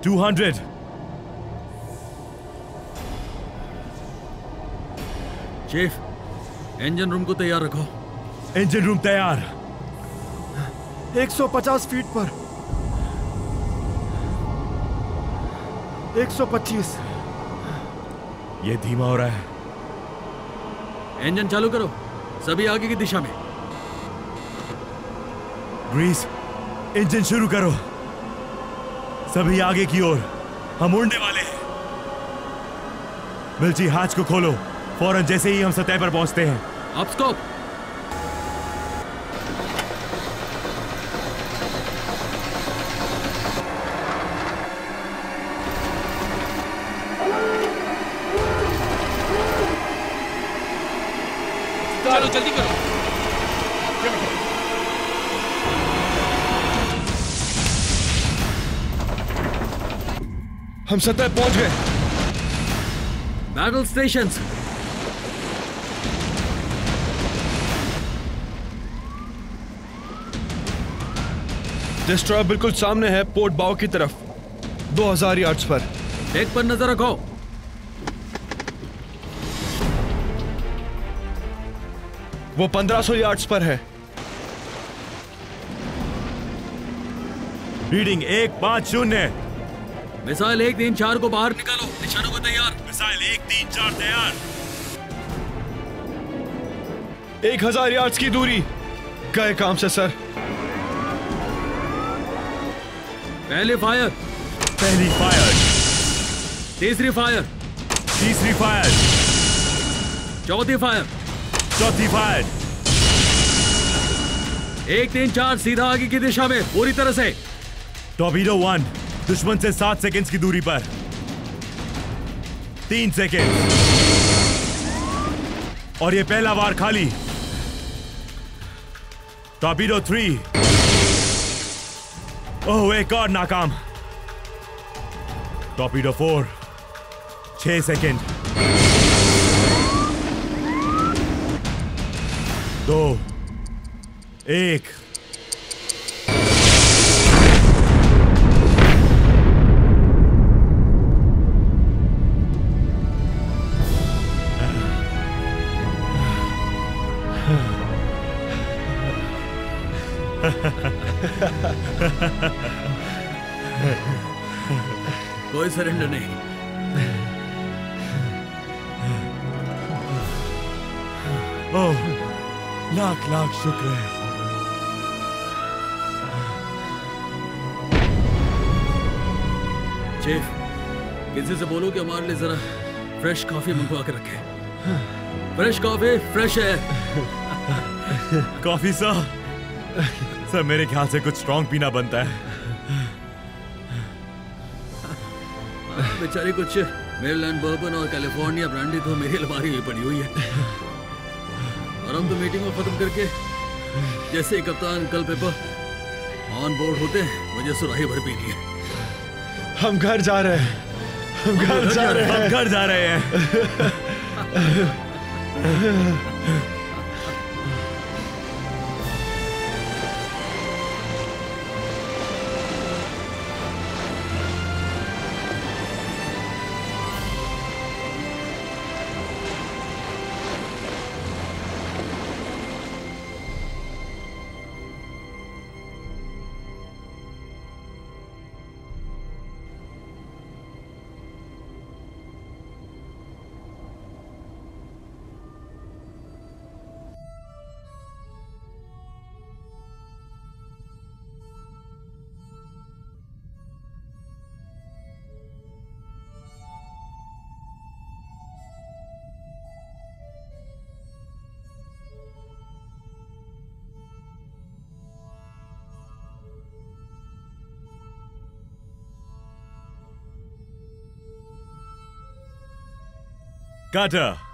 G: $200।
J: चीफ, इंजन रूम को तैयार रखो।
G: इंजन रूम तैयार।
L: 150 फीट पर। 125।
G: ये धीमा हो रहा है।
J: इंजन चालू करो, सभी आगे की दिशा में।
G: ग्रीस, इंजन शुरू करो, सभी आगे की ओर। हम उड़ने वाले हैं। मिल्ची, हाथ को खोलो, फौरन जैसे ही हम सतह पर पहुंचते हैं।
J: Up scope.
B: चलो जल्दी करो।
A: हम सतह पहुंच गए।
J: Battle stations.
A: डिस्ट्रॉयर बिल्कुल सामने है, पोर्ट बाव की तरफ, 2000 यार्ड्स पर।
J: डेक पर नजर रखो।
A: वो 1500 यार्ड्स पर है।
G: रीडिंग 150।
J: मिसाइल 1, 3, 4 को बाहर निकालो, निशानों को तैयार।
G: मिसाइल 1, 3, 4 तैयार।
A: 1000 यार्ड्स की दूरी। गए काम से सर।
J: पहली फायर।
G: पहली फायर।
J: तीसरी फायर।
G: तीसरी फायर।
J: चौथी फायर।
G: चौथी फायर।
J: 1, 3, 4 सीधा आगे की दिशा में पूरी तरह से।
G: टॉर्पेडो 1 दुश्मन से 7 सेकंड्स की दूरी पर। 3 सेकंड। और ये पहला वार खाली। टॉर्पेडो 3। ओह, एक और नाकाम। टॉर्पेडो 4। 6 सेकंड। 2, 1।
J: कोई सरेंडर नहीं।
G: ओह, लाख लाख शुक्र है।
J: चीफ, किसी से बोलो कि हमारे लिए जरा फ्रेश कॉफी मंगवा के रखे। फ्रेश कॉफी, फ्रेश है।
G: Coffee sir. सर मेरे ख्याल से कुछ स्ट्रांग पीना बनता है।
J: बेचारी कुछ मेरीलैंड बर्बन और कैलिफोर्निया ब्रांडी तो मेरी अलमारी में पड़ी हुई है। और हम तो मीटिंग को खत्म करके जैसे ही कप्तान कल पेपर ऑन बोर्ड होते हैं मुझे सुराही भर पीनी है।
L: हम घर जा रहे हैं, हम घर जा रहे हैं,
G: हम घर जा रहे हैं। Carter,